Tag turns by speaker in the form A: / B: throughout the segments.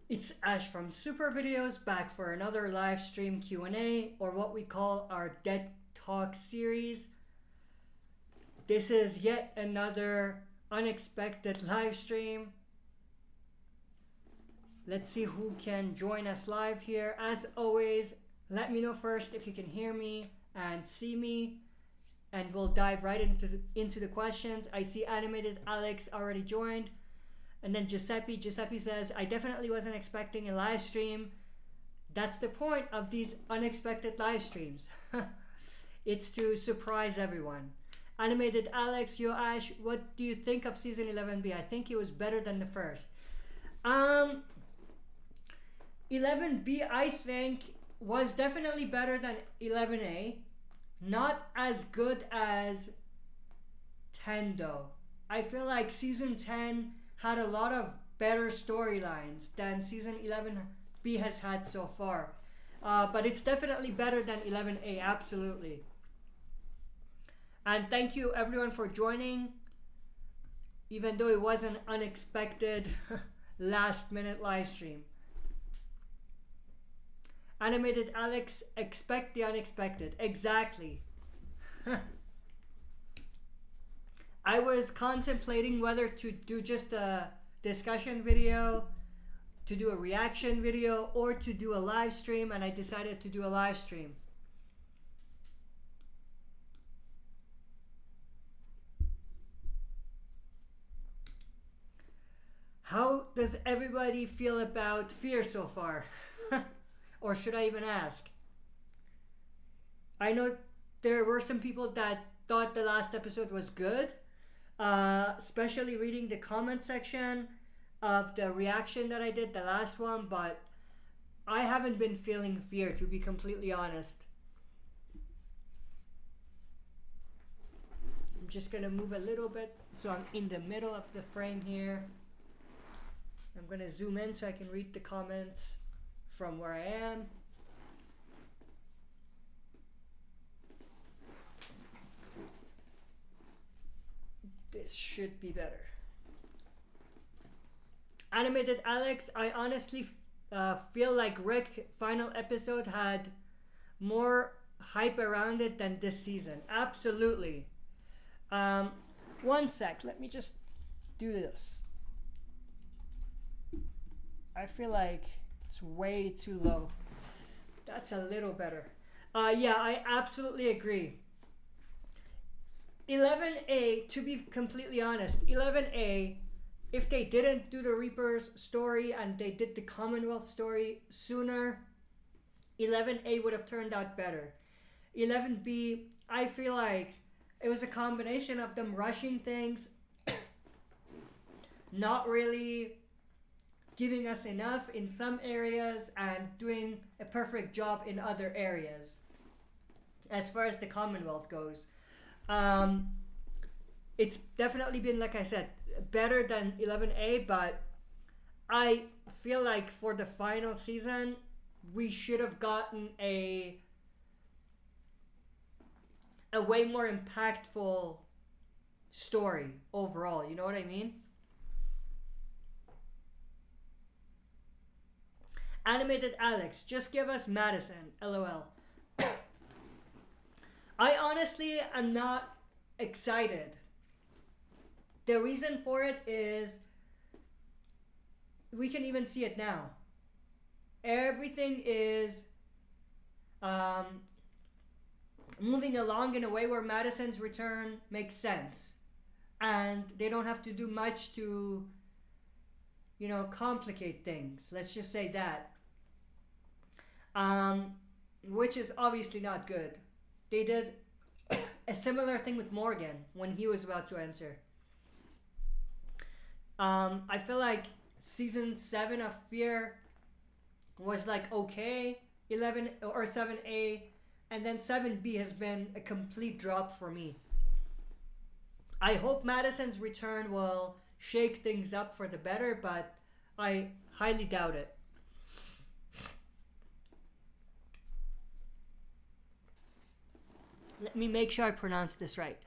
A: It's Ash from SuperVideos back for another live stream Q&A, or what we call our Dead Talk series. This is yet another unexpected live stream. Let's see who can join us live here. As always, let me know first if you can hear me and see me, and we'll dive right into the questions. I see Animated Alex already joined. And then Giuseppe says, I definitely wasn't expecting a live stream. That's the point of these unexpected live streams. It's to surprise everyone. Animated Alex, yo Ash, what do you think of season 11B? I think it was better than the first. 11B, I think, was definitely better than 11A. Not as good as 10 though. I feel like season 10 had a lot of better storylines than season 11B has had so far. But it's definitely better than 11A, absolutely. And thank you everyone for joining, even though it was an unexpected last minute live stream. Animated Alex, expect the unexpected. Exactly. I was contemplating whether to do just a discussion video, to do a reaction video, or to do a live stream, and I decided to do a live stream. How does everybody feel about Fear so far? Or should I even ask? I know there were some people that thought the last episode was good, especially reading the comment section of the reaction that I did, the last one, but I haven't been feeling Fear, to be completely honest. I'm just gonna move a little bit so I'm in the middle of the frame here. I'm gonna zoom in so I can read the comments from where I am. This should be better. Animated Alex, I honestly feel like Rick final episode had more hype around it than this season. Absolutely. One sec, let me just do this. I feel like it's way too low. That's a little better. Yeah, I absolutely agree. 11A, to be completely honest, 11A, if they didn't do the Reapers story and they did the Commonwealth story sooner, 11A would have turned out better. 11B, I feel like it was a combination of them rushing things, not really giving us enough in some areas and doing a perfect job in other areas as far as the Commonwealth goes. It's definitely been, like I said, better than 11A, but I feel like for the final season we should have gotten a way more impactful story overall, you know what I mean? Animated Alex, just give us Madison, LOL. I honestly am not excited. The reason for it is we can even see it now. Everything is moving along in a way where Madison's return makes sense. And they don't have to do much to, you know, complicate things. Let's just say that. Which is obviously not good. They did a similar thing with Morgan when he was about to enter. I feel like season 7 of Fear was like okay, 11 or 7A, and then 7B has been a complete drop for me. I hope Madison's return will shake things up for the better, but I highly doubt it. Let me make sure I pronounce this right.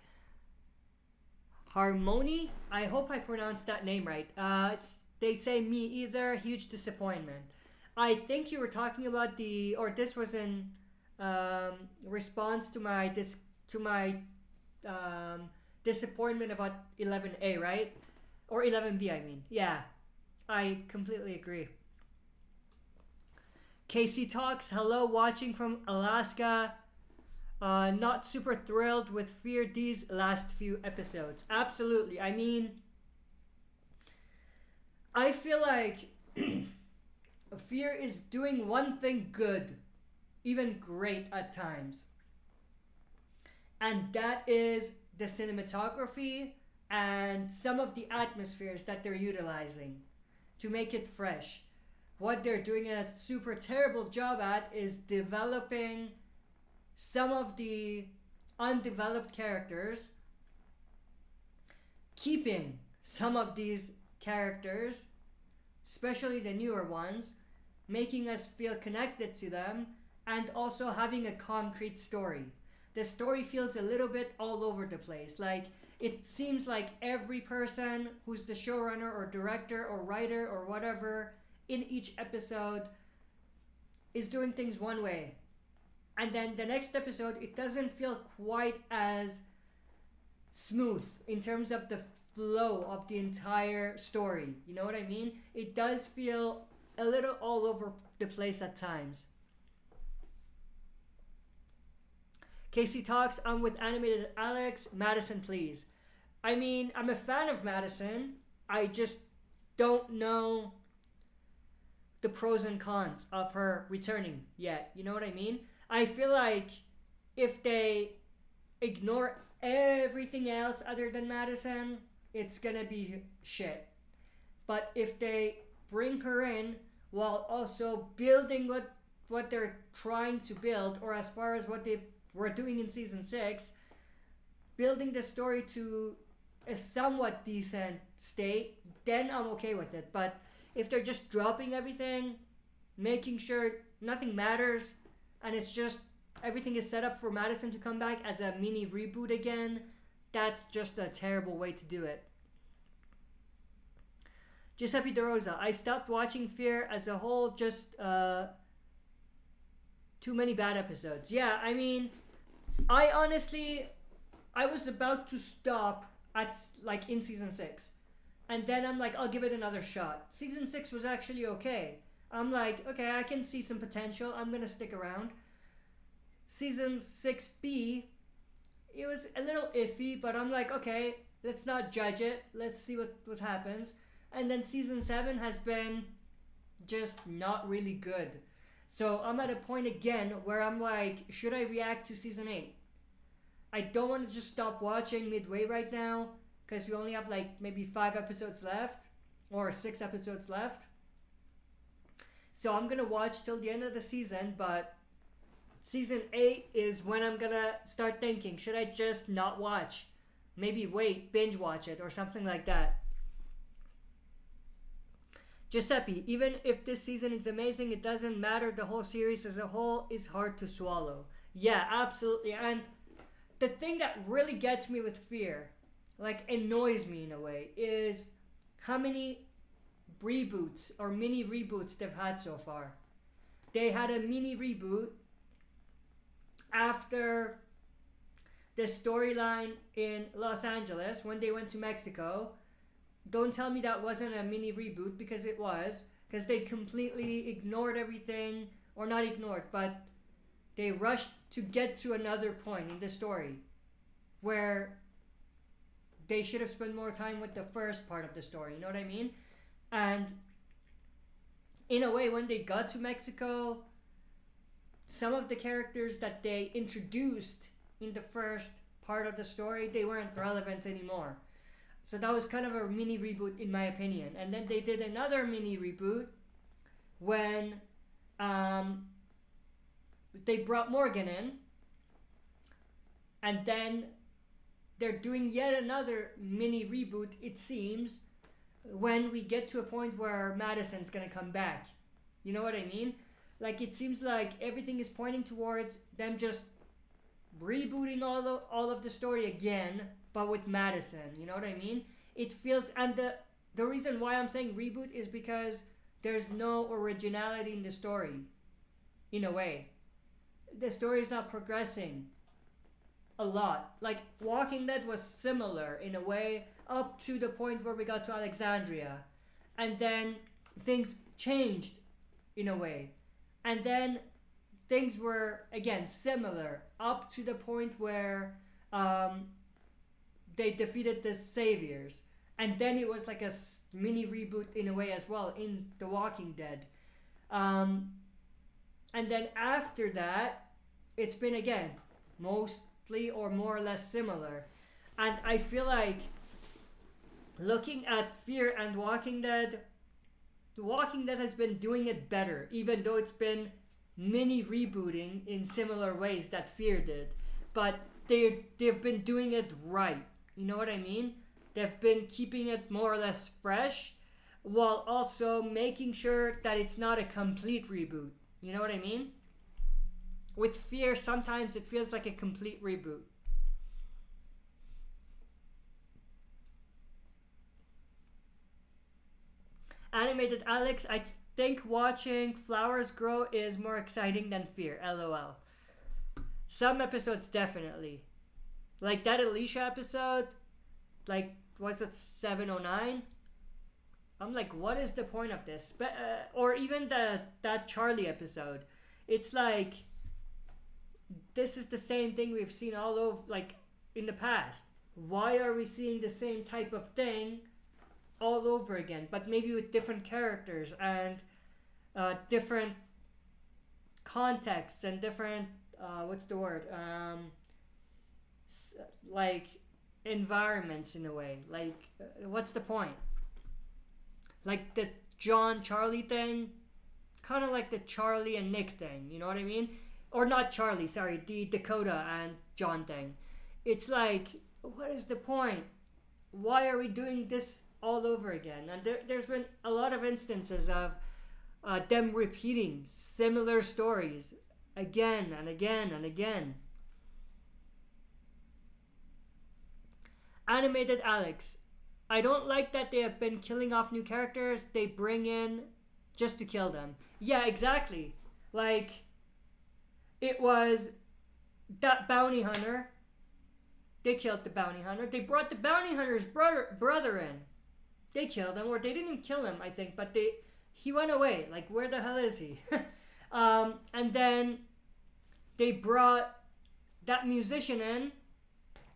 A: Harmony? I hope I pronounced that name right. They say me either. Huge disappointment. I think you were talking about this was in response to my disappointment about 11A, right? Or 11B, I mean. Yeah, I completely agree. Casey talks, hello, watching from Alaska. Not super thrilled with Fear D's last few episodes. Absolutely. I mean, I feel like Fear is doing one thing good, even great at times. And that is the cinematography and some of the atmospheres that they're utilizing to make it fresh. What they're doing a super terrible job at is developing some of the undeveloped characters, keeping some of these characters, especially the newer ones, making us feel connected to them, and also having a concrete story. The story feels a little bit all over the place. Like, it seems like every person who's the showrunner or director or writer or whatever in each episode is doing things one way. And then the next episode, it doesn't feel quite as smooth in terms of the flow of the entire story. You know what I mean? It does feel a little all over the place at times. Casey talks, I'm with Animated Alex. Madison, please. I mean, I'm a fan of Madison. I just don't know the pros and cons of her returning yet. You know what I mean? I feel like if they ignore everything else other than Madison, it's gonna be shit. But if they bring her in while also building what they're trying to build, or as far as what they were doing in season 6, building the story to a somewhat decent state, then I'm okay with it. But if they're just dropping everything, making sure nothing matters, and it's just everything is set up for Madison to come back as a mini reboot again, that's just a terrible way to do it. Giuseppe De Rosa, I stopped watching Fear as a whole, just too many bad episodes. Yeah, I mean, I was about to stop at like in season 6. And then I'm like, I'll give it another shot. Season 6 was actually okay. I'm like, okay, I can see some potential. I'm going to stick around. Season 6B, it was a little iffy, but I'm like, okay, let's not judge it. Let's see what happens. And then season 7 has been just not really good. So I'm at a point again where I'm like, should I react to season 8? I don't want to just stop watching midway right now, because we only have like maybe 5 episodes left, or 6 episodes left. So I'm gonna watch till the end of the season, but season 8 is when I'm gonna start thinking, should I just not watch? Maybe wait, binge watch it, or something like that. Giuseppe, even if this season is amazing, it doesn't matter. The whole series as a whole is hard to swallow. Yeah, absolutely. And the thing that really gets me with Fear, like annoys me in a way, is how many reboots or mini reboots they've had so far. They had a mini reboot after the storyline in Los Angeles when they went to Mexico. Don't tell me that wasn't a mini reboot, because it was, because they completely ignored everything, or not ignored, but they rushed to get to another point in the story where they should have spent more time with the first part of the story, you know what I mean? And in a way, when they got to Mexico, some of the characters that they introduced in the first part of the story, they weren't relevant anymore. So that was kind of a mini reboot in my opinion. And then they did another mini reboot when they brought Morgan in. And then they're doing yet another mini reboot, it seems, when we get to a point where Madison's gonna come back. You know what I mean? Like, it seems like everything is pointing towards them just rebooting all of the story again, but with Madison. You know what I mean? It feels, and the reason why I'm saying reboot is because there's no originality in the story, in a way. The story is not progressing a lot. Like Walking Dead was similar in a way up to the point where we got to Alexandria, and then things changed in a way, and then things were again similar up to the point where they defeated the saviors, and then it was like a mini reboot in a way as well in The Walking Dead, and then after that it's been again mostly or more or less similar. And I feel like looking at Fear and Walking Dead, The Walking Dead has been doing it better, even though it's been mini rebooting in similar ways that Fear did. But they've been doing it right. You know what I mean? They've been keeping it more or less fresh while also making sure that it's not a complete reboot. You know what I mean? With Fear, sometimes it feels like a complete reboot. Animated Alex, I think watching flowers grow is more exciting than Fear. LOL. Some episodes definitely. Like that Alicia episode, like, was it 709? I'm like, what is the point of this? Or even that Charlie episode. It's like, this is the same thing we've seen all over, like, in the past. Why are we seeing the same type of thing all over again, but maybe with different characters and different contexts and different what's the word, like environments in a way. Like what's the point? Like the John Charlie thing, kind of like the Charlie and Nick thing, you know what I mean? Or not Charlie, sorry, the Dakota and John thing. It's like, what is the point? Why are we doing this all over again? And there's been a lot of instances of them repeating similar stories again and again and again. Animated Alex, I don't like that they have been killing off new characters they bring in just to kill them. Yeah, exactly. Like, it was that bounty hunter. They killed the bounty hunter. They brought the bounty hunter's brother in. They killed him, or they didn't even kill him, I think, but he went away. Like, where the hell is he? And then they brought that musician in.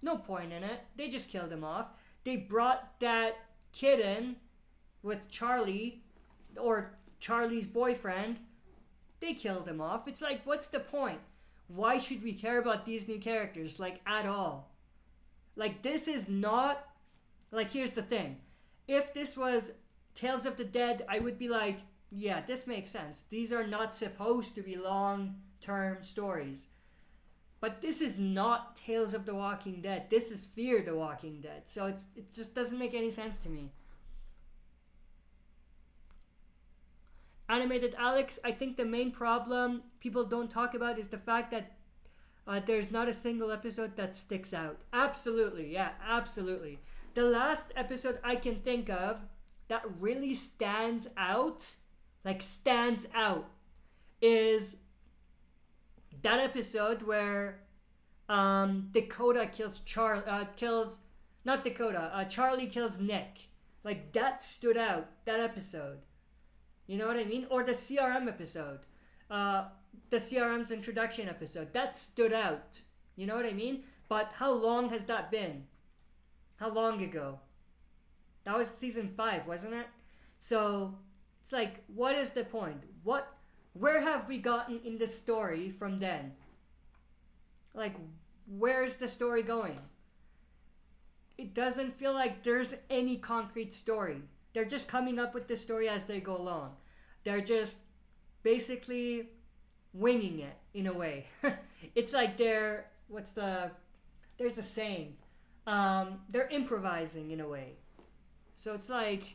A: No point in it. They just killed him off. They brought that kid in with Charlie, or Charlie's boyfriend. They killed him off. It's like, what's the point? Why should we care about these new characters, like, at all? Like, this is not... Like, here's the thing. If this was Tales of the Dead, I would be like, yeah, this makes sense. These are not supposed to be long-term stories. But this is not Tales of the Walking Dead. This is Fear the Walking Dead. So it just doesn't make any sense to me. Animated Alex, I think the main problem people don't talk about is the fact that there's not a single episode that sticks out. Absolutely, yeah, absolutely. The last episode I can think of that really stands out, is that episode where Dakota Charlie kills Nick. Like, that stood out, that episode. You know what I mean? Or the CRM episode. The CRM's introduction episode. That stood out. You know what I mean? But how long has that been? How long ago? That was season 5, wasn't it? So, it's like, what is the point? Where have we gotten in the story from then? Like, where's the story going? It doesn't feel like there's any concrete story. They're just coming up with the story as they go along. They're just basically winging it in a way. It's like there's a saying. They're improvising in a way. So it's like,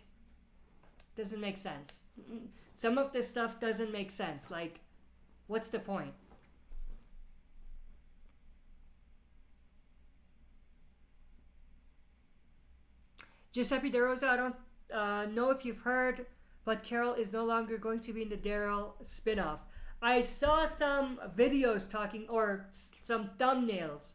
A: doesn't make sense. Some of this stuff doesn't make sense. Like, what's the point? Giuseppe De Rosa, I don't know if you've heard, but Carol is no longer going to be in the Daryl spin-off. I saw some videos talking, or some thumbnails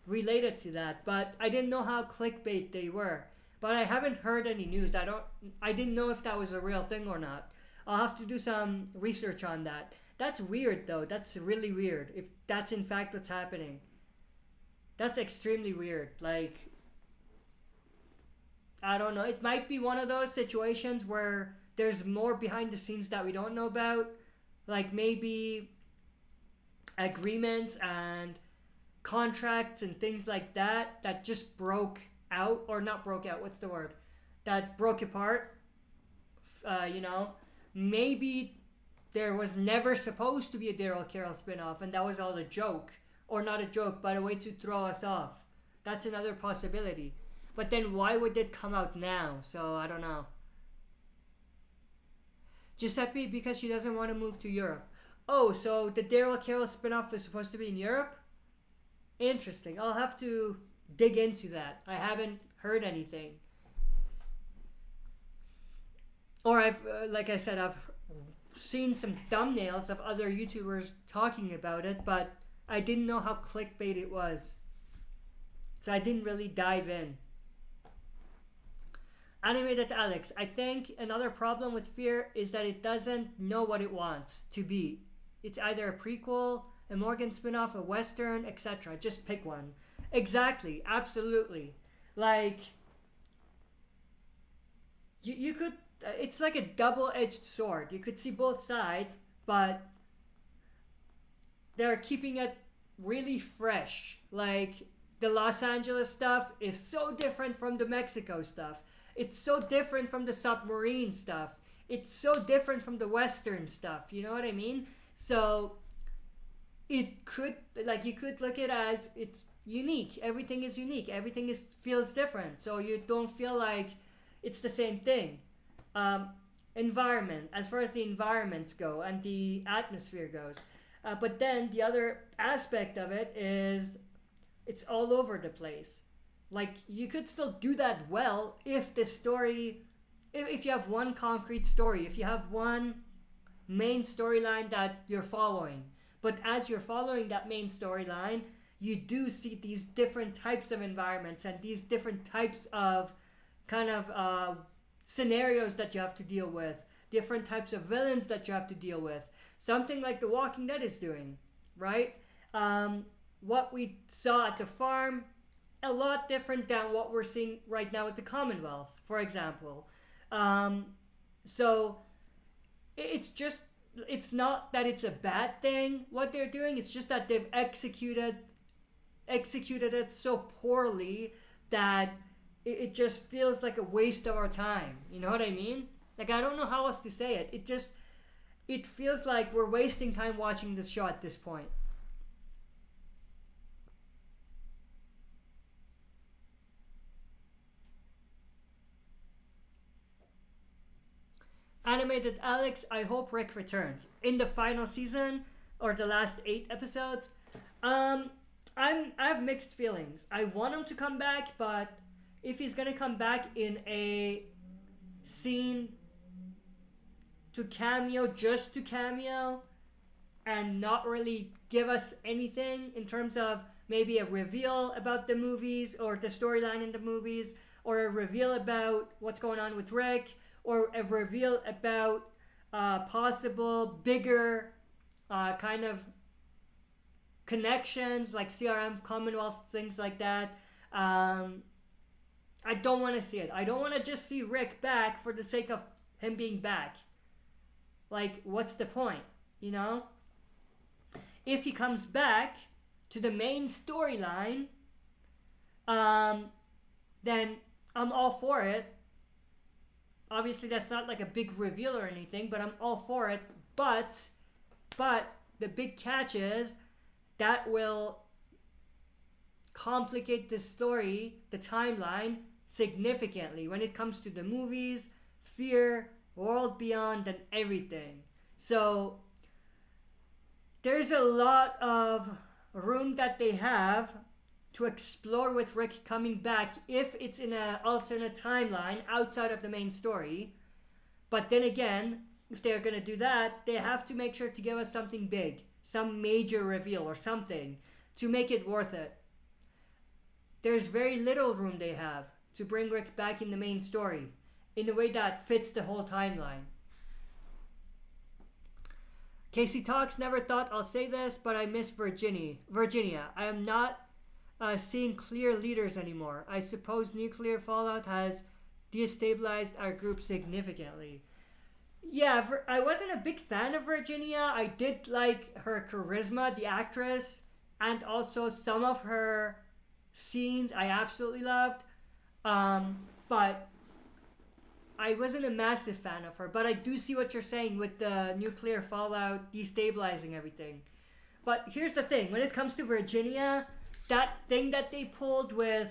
A: related to that, but I didn't know how clickbait they were. But I haven't heard any news. I didn't know if that was a real thing or not. I'll have to do some research on that. That's weird though. That's really weird. If that's in fact what's happening. That's extremely weird. Like, I don't know. It might be one of those situations where there's more behind the scenes that we don't know about. Like maybe agreements and contracts and things like that that just broke out, or not broke out, what's the word? That broke apart. Maybe there was never supposed to be a Daryl Carol spinoff and that was all a joke. Or not a joke, but a way to throw us off. That's another possibility. But then why would it come out now? So I don't know. Giuseppe, because she doesn't want to move to Europe. Oh, so the Daryl Carol spinoff is supposed to be in Europe? Interesting. I'll have to dig into that. I haven't heard anything. Or like I said, I've seen some thumbnails of other YouTubers talking about it, but I didn't know how clickbait it was. So I didn't really dive in. Animated Alex, I think another problem with Fear is that it doesn't know what it wants to be. It's either a prequel, a Morgan spinoff, a Western, etc. Just pick one. Exactly, absolutely. Like, you could, it's like a double-edged sword. You could see both sides, but they're keeping it really fresh. Like, the Los Angeles stuff is so different from the Mexico stuff. It's so different from the submarine stuff. It's so different from the Western stuff. You know what I mean? So it could, like, you could look at it as it's unique. Everything is unique. Everything feels different. So you don't feel like it's the same thing. Environment, as far as the environments go and the atmosphere goes. But then the other aspect of it is it's all over the place. Like, you could still do that well if the story, if you have one concrete story, if you have one main storyline that you're following. But as you're following that main storyline, you do see these different types of environments and these different types of kind of scenarios that you have to deal with, different types of villains that you have to deal with. Something like The Walking Dead is doing, right? What we saw at the farm, a lot different than what we're seeing right now at the Commonwealth, for example. So it's not that it's a bad thing what they're doing. It's just that they've executed it so poorly that it just feels like a waste of our time. You know what I mean? Like, I don't know how else to say it. It feels like we're wasting time watching this show at this point. Animated Alex, I hope Rick returns in the final season or the last 8 episodes. I have mixed feelings. I want him to come back, but if he's gonna come back in a scene to cameo, just to cameo, and not really give us anything in terms of maybe a reveal about the movies or the storyline in the movies, or a reveal about what's going on with Rick, or a reveal about possible bigger kind of connections like CRM, Commonwealth, things like that. I don't want to see it. I don't want to just see Rick back for the sake of him being back. Like, what's the point, you know? If he comes back to the main storyline, then I'm all for it. Obviously, that's not like a big reveal or anything, but I'm all for it. But the big catch is that will complicate the story, the timeline, significantly when it comes to the movies, Fear, World Beyond, and everything. So there's a lot of room that they have to explore with Rick coming back if it's in an alternate timeline outside of the main story. But then again, if they're going to do that, they have to make sure to give us something big, some major reveal or something to make it worth it. There's very little room they have to bring Rick back in the main story in a way that fits the whole timeline. Casey Talks, never thought I'll say this, but I miss Virginia. I am not seeing clear leaders anymore. I suppose nuclear fallout has destabilized our group significantly. Yeah, I wasn't a big fan of Virginia. I did like her charisma, the actress, and also some of her scenes I absolutely loved. But I wasn't a massive fan of her. But I do see what you're saying with the nuclear fallout destabilizing everything. But here's the thing. When it comes to Virginia, that thing that they pulled with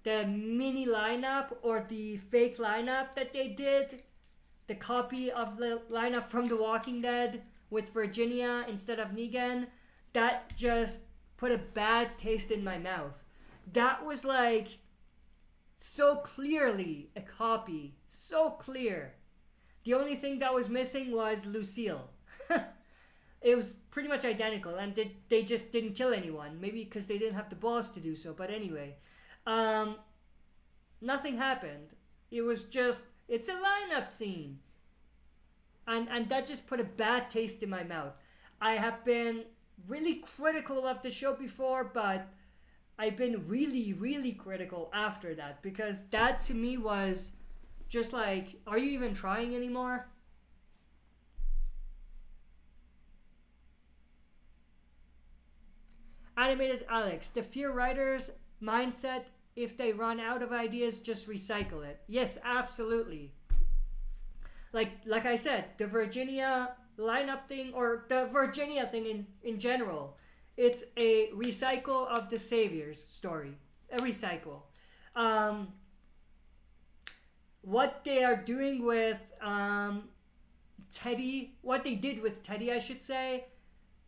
A: the mini lineup or the fake lineup that they did, the copy of the lineup from The Walking Dead with Virginia instead of Negan, that just put a bad taste in my mouth. That was like so clearly a copy. So clear. The only thing that was missing was Lucille. It was pretty much identical, and they just didn't kill anyone. Maybe because they didn't have the balls to do so. But anyway, nothing happened. It was just, it's a lineup scene. And that just put a bad taste in my mouth. I have been really critical of the show before, but I've been really, really critical after that. Because that to me was just like, are you even trying anymore? Animated Alex, the Fear writers' mindset, if they run out of ideas, just recycle it. Yes, absolutely. Like I said, the Virginia lineup thing, or the Virginia thing in general, it's a recycle of the Savior's story. A recycle. What they are doing with Teddy, what they did with Teddy, I should say,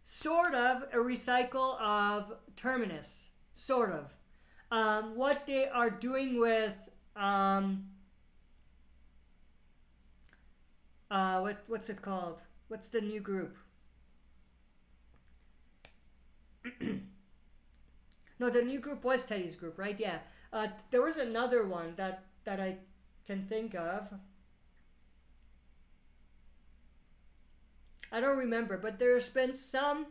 A: sort of a recycle of Terminus. Sort of. What they are doing with what's it called? What's the new group? No, the new group was Teddy's group, right? Yeah. There was another one that I can think of. I don't remember, but there's been some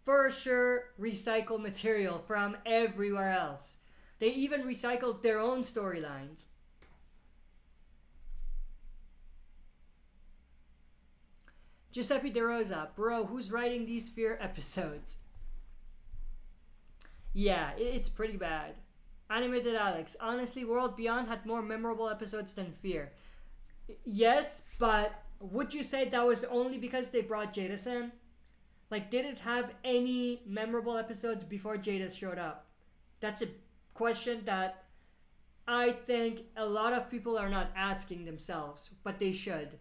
A: for sure recycled material from everywhere else. They even recycled their own storylines. Giuseppe De Rosa, bro, who's writing these Fear episodes? Yeah, it's pretty bad. Animated Alex, honestly, World Beyond had more memorable episodes than Fear. Yes, but would you say that was only because they brought Jadis in? Like, did it have any memorable episodes before Jadis showed up? That's a question that I think a lot of people are not asking themselves, but they should.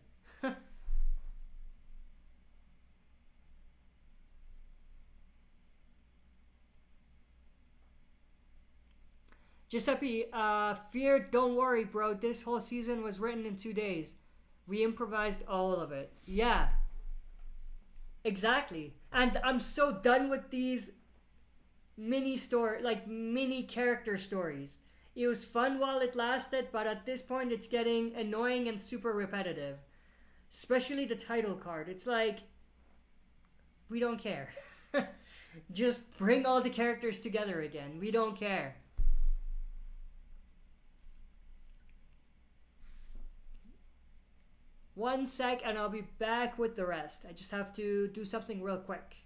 A: Giuseppe, Fear, don't worry, bro. This whole season was written in 2 days. We improvised all of it. Yeah. Exactly. And I'm so done with these mini character stories. It was fun while it lasted, but at this point it's getting annoying and super repetitive. Especially the title card. It's like, we don't care. Just bring all the characters together again. We don't care. One sec and I'll be back with the rest. I just have to do something real quick.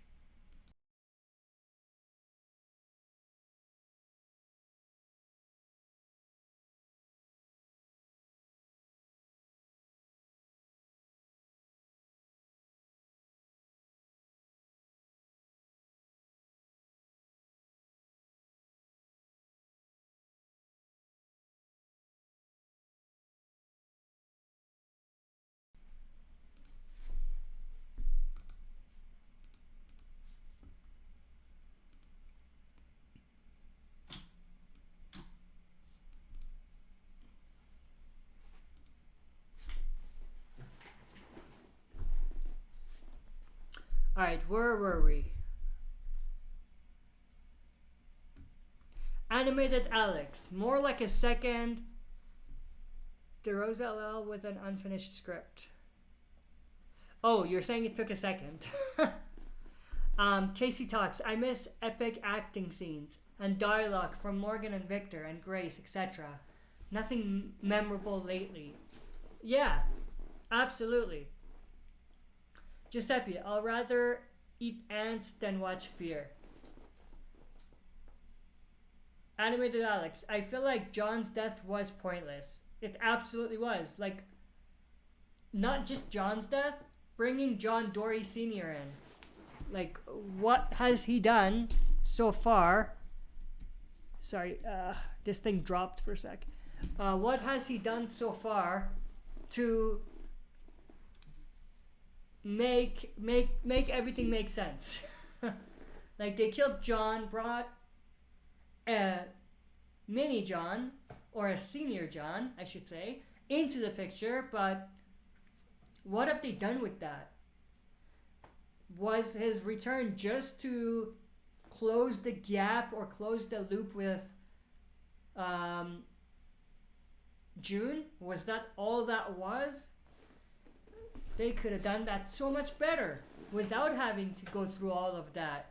A: Alright, where were we? Animated Alex. More like a second DeRosa LL with an unfinished script. Oh, you're saying it took a second. Casey talks. I miss epic acting scenes and dialogue from Morgan and Victor and Grace, etc. Nothing memorable lately. Yeah, absolutely. Giuseppe, I'll rather eat ants than watch Fear. Animated Alex, I feel like John's death was pointless. It absolutely was. Like, not just John's death, bringing John Dory Sr. in. Like, what has he done so far? Sorry, this thing dropped for a sec. What has he done so far to make everything make sense? Like, they killed John, brought a mini John, or a senior John, I should say, into the picture, but what have they done with that? Was his return just to close the gap or close the loop with June? Was that all that was? They could have done that so much better without having to go through all of that.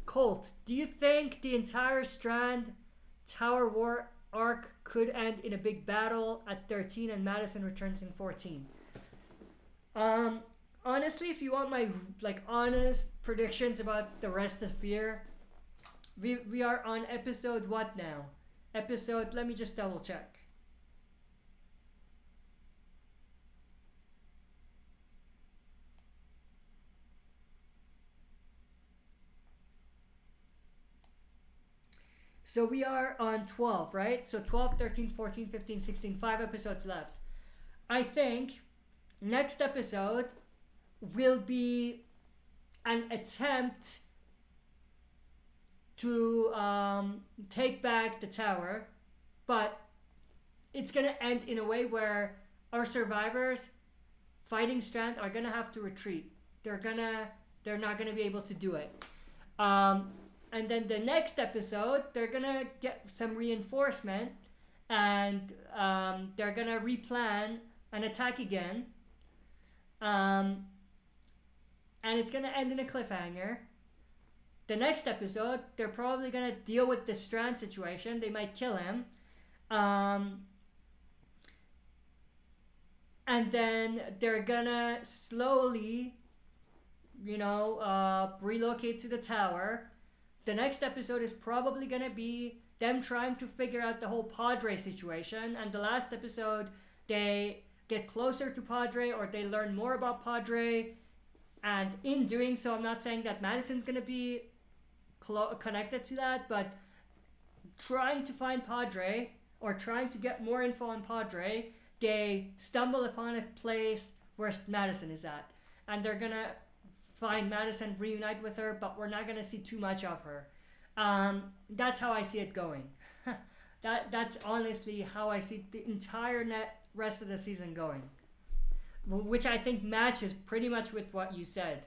A: Colt, do you think the entire Strand Tower War arc could end in a big battle at 13 and Madison returns in 14? Honestly, if you want my honest predictions about the rest of Fear, we are on episode what now? Let me just double check. So we are on 12, right? So 12, 13, 14, 15, 16, 5 episodes left. I think next episode will be an attempt to take back the tower, but it's going to end in a way where our survivors fighting Strand are going to have to retreat. They're not going to be able to do it. And then the next episode, they're going to get some reinforcement and they're going to replan an attack again. And it's going to end in a cliffhanger. The next episode, they're probably going to deal with the Strand situation. They might kill him. And then they're going to slowly, relocate to the tower. The next episode is probably going to be them trying to figure out the whole Padre situation. And the last episode, they get closer to Padre or they learn more about Padre. And in doing so, I'm not saying that Madison's going to be connected to that, but trying to find Padre or trying to get more info on Padre, they stumble upon a place where Madison is at. And they're going to find Madison, reunite with her, but we're not going to see too much of her. That's how I see it going. That's honestly how I see the entire rest of the season going, which I think matches pretty much with what you said.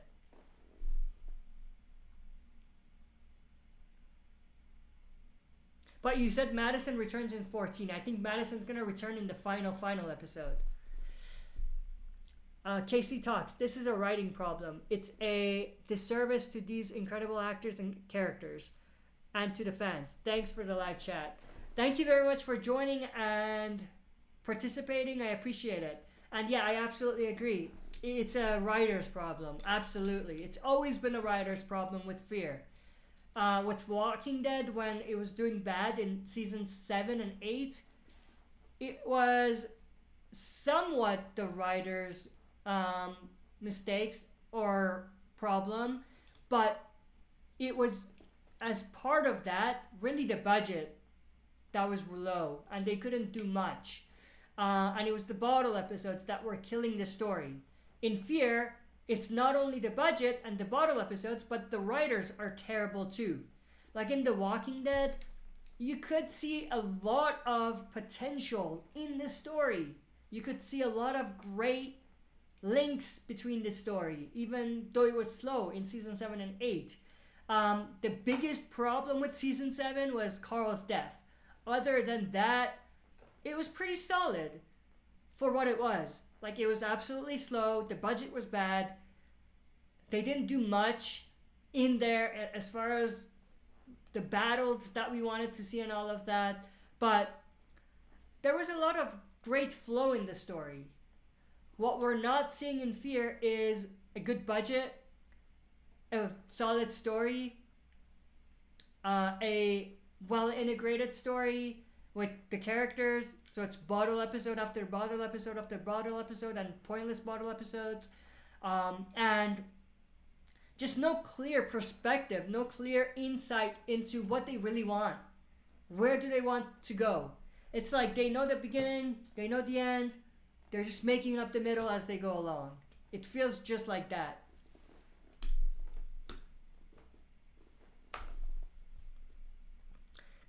A: But you said Madison returns in 14. I think Madison's going to return in the final episode. Casey talks. This is a writing problem. It's a disservice to these incredible actors and characters and to the fans. Thanks for the live chat. Thank you very much for joining and participating. I appreciate it. And yeah, I absolutely agree. It's a writer's problem. Absolutely. It's always been a writer's problem with Fear. With Walking Dead, when it was doing bad in seasons 7 and 8, it was somewhat the writer's mistakes or problem, but it was, as part of that, really the budget that was low and they couldn't do much, and it was the bottle episodes that were killing the story. In Fear, it's not only the budget and the bottle episodes, but the writers are terrible too. Like in The Walking Dead, you could see a lot of potential in this story. You could see a lot of great links between this story, even though it was slow in season 7 and 8. The biggest problem with season 7 was Carl's death. Other than that, it was pretty solid for what it was. Like, it was absolutely slow. The budget was bad. They didn't do much in there as far as the battles that we wanted to see and all of that. But there was a lot of great flow in the story. What we're not seeing in Fear is a good budget, a solid story, a well-integrated story with the characters. So it's bottle episode after bottle episode after bottle episode and pointless bottle episodes. And just no clear perspective, no clear insight into what they really want. Where do they want to go? It's like they know the beginning, they know the end, they're just making up the middle as they go along. It feels just like that.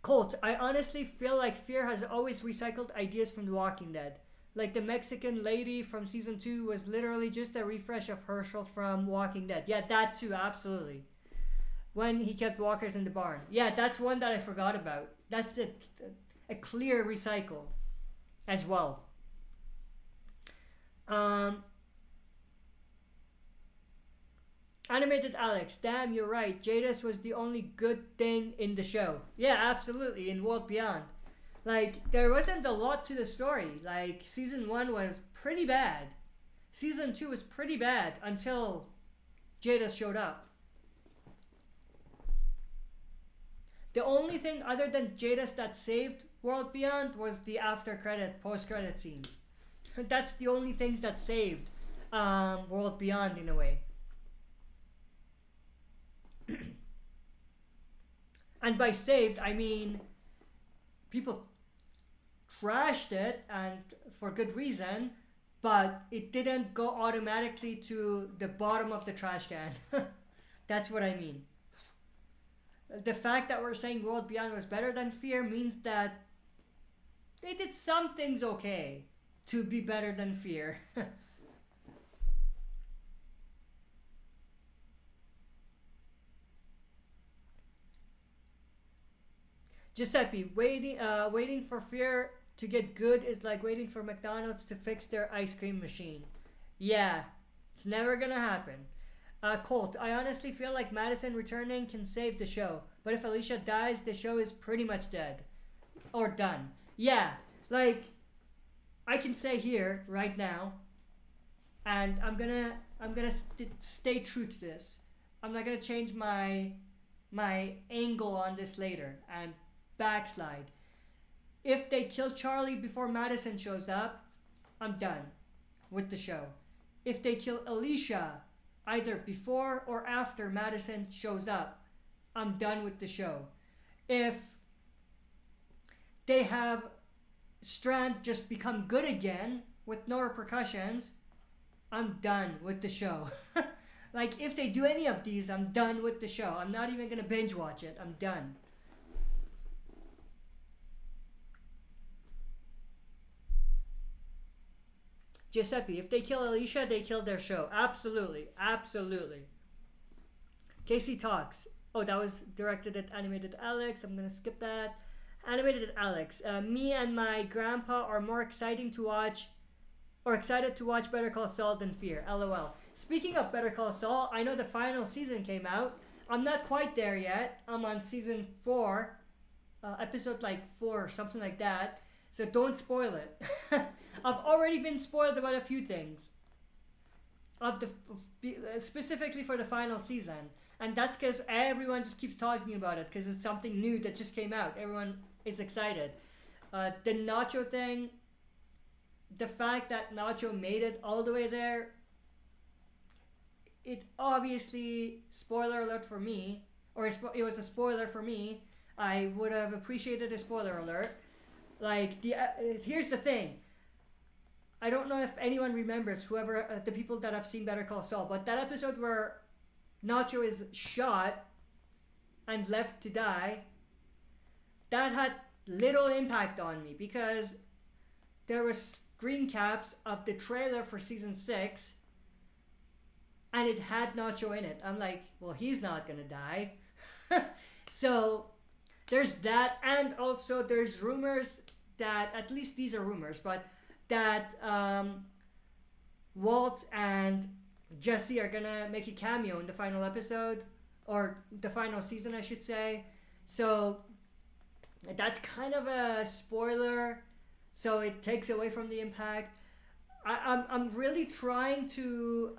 A: Colt, I honestly feel like Fear has always recycled ideas from The Walking Dead. Like the Mexican lady from season 2 was literally just a refresh of Herschel from Walking Dead. Yeah, that too, absolutely. When he kept walkers in the barn. Yeah, that's one that I forgot about. That's a clear recycle as well. Animated Alex, damn, you're right. Jadis was the only good thing in the show. Yeah, absolutely, in World Beyond. Like, there wasn't a lot to the story. Like, season 1 was pretty bad. Season 2 was pretty bad until Jadis showed up. The only thing other than Jadis that saved World Beyond was the post-credit scenes. That's the only things that saved World Beyond in a way. And by saved, I mean people trashed it, and for good reason, but it didn't go automatically to the bottom of the trash can. That's what I mean. The fact that we're saying World Beyond was better than Fear means that they did some things okay to be better than Fear. Giuseppe, waiting for Fear to get good is like waiting for McDonald's to fix their ice cream machine. Yeah, it's never gonna happen. Colt, I honestly feel like Madison returning can save the show, but if Alicia dies, the show is pretty much dead. Or done. Yeah, like, I can say here, right now, and I'm gonna stay true to this. I'm not gonna change my angle on this later and backslide. If they kill Charlie before Madison shows up, I'm done with the show. If they kill Alicia either before or after Madison shows up, I'm done with the show. If they have Strand just become good again with no repercussions, I'm done with the show. Like, if they do any of these, I'm done with the show. I'm not even gonna binge watch it. I'm done. Giuseppe, if they kill Alicia, they kill their show. Absolutely. Absolutely. Casey talks. Oh, that was directed at Animated Alex. I'm going to skip that. Animated Alex. Me and my grandpa are more excited to watch Better Call Saul than Fear. LOL. Speaking of Better Call Saul, I know the final season came out. I'm not quite there yet. I'm on season 4. Episode like 4 or something like that. So don't spoil it. I've already been spoiled about a few things. Specifically for the final season. And that's because everyone just keeps talking about it because it's something new that just came out. Everyone is excited. The Nacho thing, the fact that Nacho made it all the way there, it obviously, spoiler alert for me, or it was a spoiler for me. I would have appreciated a spoiler alert. Like, here's the thing. I don't know if anyone remembers, the people that have seen Better Call Saul, but that episode where Nacho is shot and left to die, that had little impact on me because there were screen caps of the trailer for season 6 and it had Nacho in it. I'm like, well, he's not gonna die. So there's that, and also there's rumors that, at least these are rumors, but that Walt and Jesse are gonna make a cameo in the final episode, or the final season, I should say. So that's kind of a spoiler, so it takes away from the impact. I'm really trying to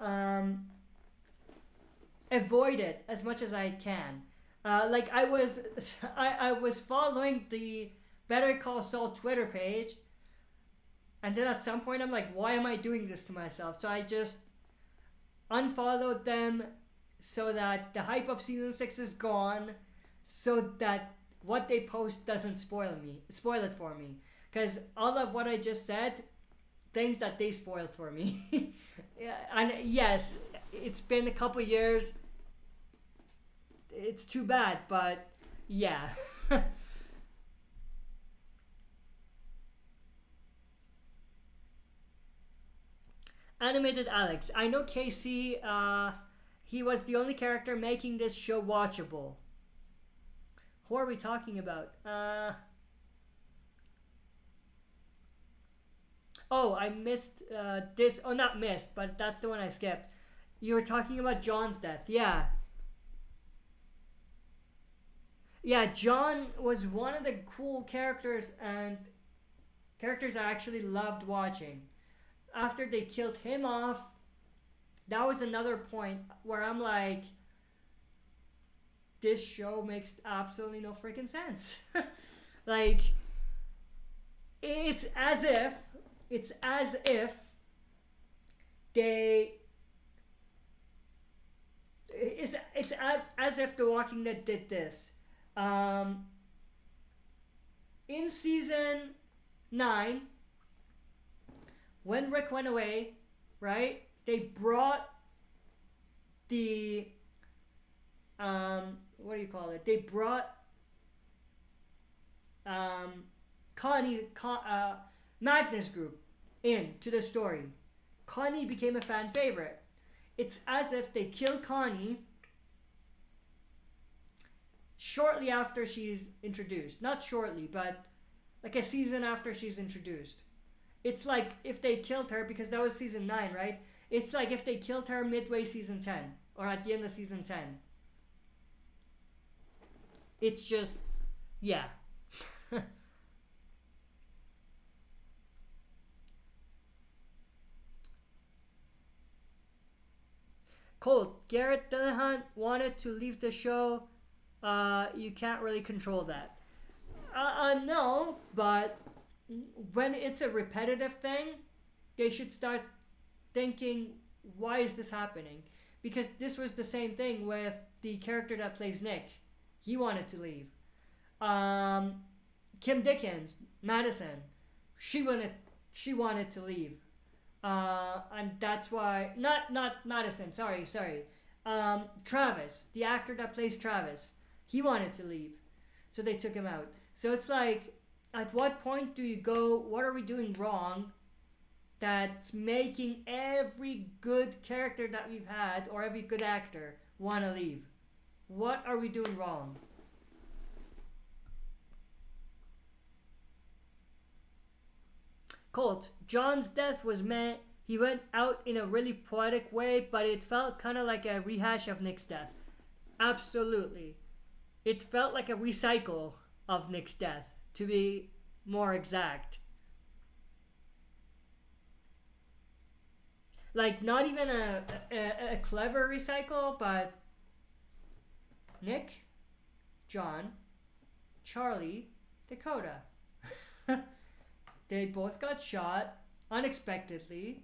A: avoid it as much as I can. Like I was following the Better Call Saul Twitter page, and then at some point I'm like, why am I doing this to myself? So I just unfollowed them so that the hype of season 6 is gone, so that what they post doesn't spoil it for me. Because all of what I just said, things that they spoiled for me. Yeah, and yes, it's been a couple years. It's too bad, but yeah. Animated Alex. I know Casey, he was the only character making this show watchable. Who are we talking about? Oh, I missed this. Oh, not missed, but that's the one I skipped. You were talking about John's death. Yeah. Yeah, John was one of the cool characters, and characters I actually loved watching. After they killed him off, that was another point where I'm like, this show makes absolutely no freaking sense. Like, it's as if they, it's as if The Walking Dead did this. In season 9, when Rick went away, right? They brought the what do you call it? They brought Magnus Group in to the story. Connie became a fan favorite. It's as if they killed Connie shortly after she's introduced. Not shortly, but like a season after she's introduced. It's like if they killed her, because that was season 9, right? It's like if they killed her midway season 10, or at the end of season 10. It's just, yeah. Colt, Garrett Dillahunt wanted to leave the show. You can't really control that. No, but when it's a repetitive thing, they should start thinking, why is this happening? Because this was the same thing with the character that plays Nick. He wanted to leave. Kim Dickens, Madison, she wanted to leave. And that's why, not Madison, sorry. Travis, the actor that plays Travis, he wanted to leave. So they took him out. So it's like, at what point do you go, what are we doing wrong that's making every good character that we've had, or every good actor, want to leave? What are we doing wrong? Colt, John's death was meant, he went out in a really poetic way, but it felt kind of like a rehash of Nick's death. Absolutely. It felt like a recycle of Nick's death, to be more exact. Like, not even a clever recycle, but Nick, John, Charlie, Dakota. They both got shot unexpectedly.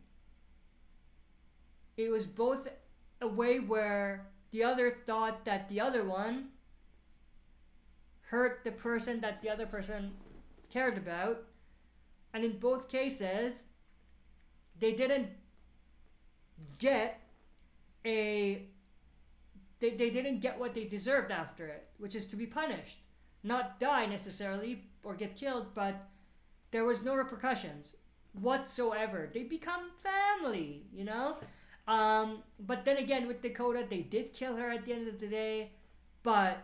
A: It was both a way where the other thought that the other one hurt the person that the other person cared about. And in both cases, they didn't get they didn't get what they deserved after it, which is to be punished. not die necessarily or get killed, but there was no repercussions whatsoever. They become family, you know? But then again, with Dakota, they did kill her at the end of the day. But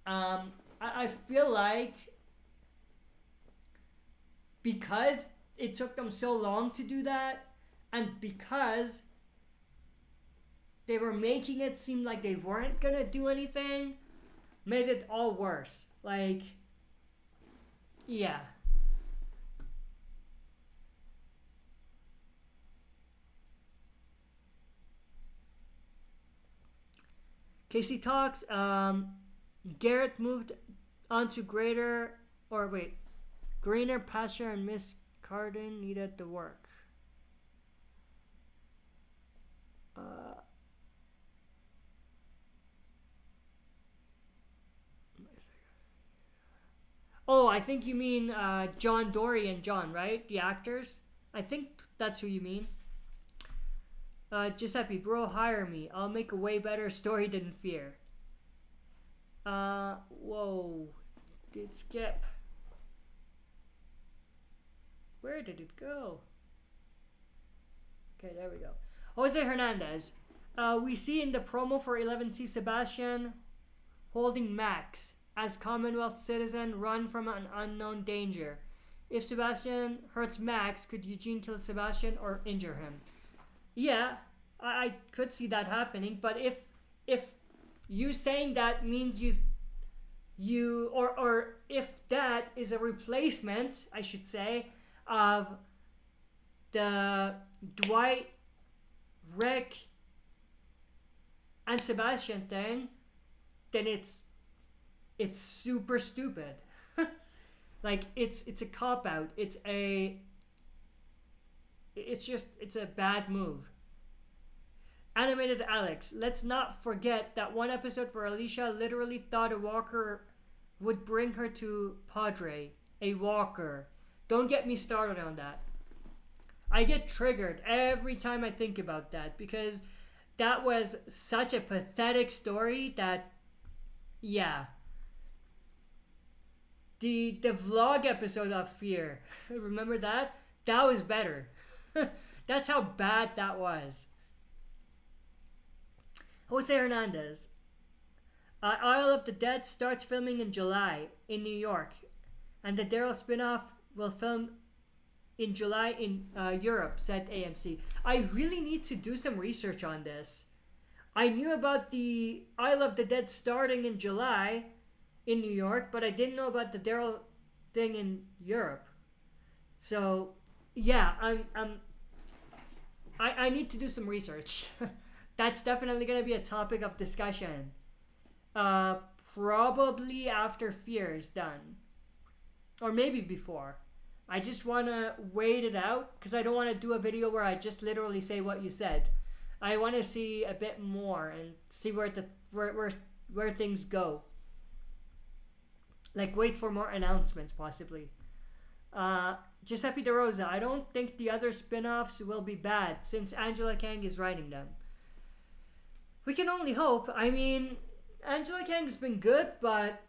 A: I feel like because it took them so long to do that, and because they were making it seem like they weren't gonna do anything, made it all worse. Like, yeah. Casey talks, Garrett moved on to greener pasture, and Miss Carden needed the work. I think you mean John Dory and John, right? The actors? I think that's who you mean. Giuseppe, bro, hire me. I'll make a way better story than Fear. Whoa. Did skip. Where did it go? Okay, there we go. Jose Hernandez. We see in the promo for 11C Sebastian holding Max as Commonwealth citizen run from an unknown danger. If Sebastian hurts Max, could Eugene kill Sebastian or injure him? Yeah, I could see that happening, but if you saying that means or if that is a replacement, I should say, of the Dwight, Rick, and Sebastian thing, then it's super stupid. Like it's a cop out. It's a bad move. Animated Alex, let's not forget that one episode where Alicia literally thought a walker would bring her to Padre. A walker. Don't get me started on that. I get triggered every time I think about that because that was such a pathetic story that, yeah. The vlog episode of Fear, remember that? That was better. That's how bad that was. Jose Hernandez. Isle of the Dead starts filming in July in New York, and the Daryl spinoff will film in July in Europe, said AMC. I really need to do some research on this. I knew about the Isle of the Dead starting in July in New York, but I didn't know about the Daryl thing in Europe. So, yeah, I need to do some research. That's definitely going to be a topic of discussion. Probably after Fear is done. Or maybe before. I just want to wait it out because I don't want to do a video where I just literally say what you said. I want to see a bit more and see where things go. Like wait for more announcements possibly. Giuseppe De Rosa, I don't think the other spin-offs will be bad since Angela Kang is writing them. We can only hope. I mean, Angela Kang's been good, but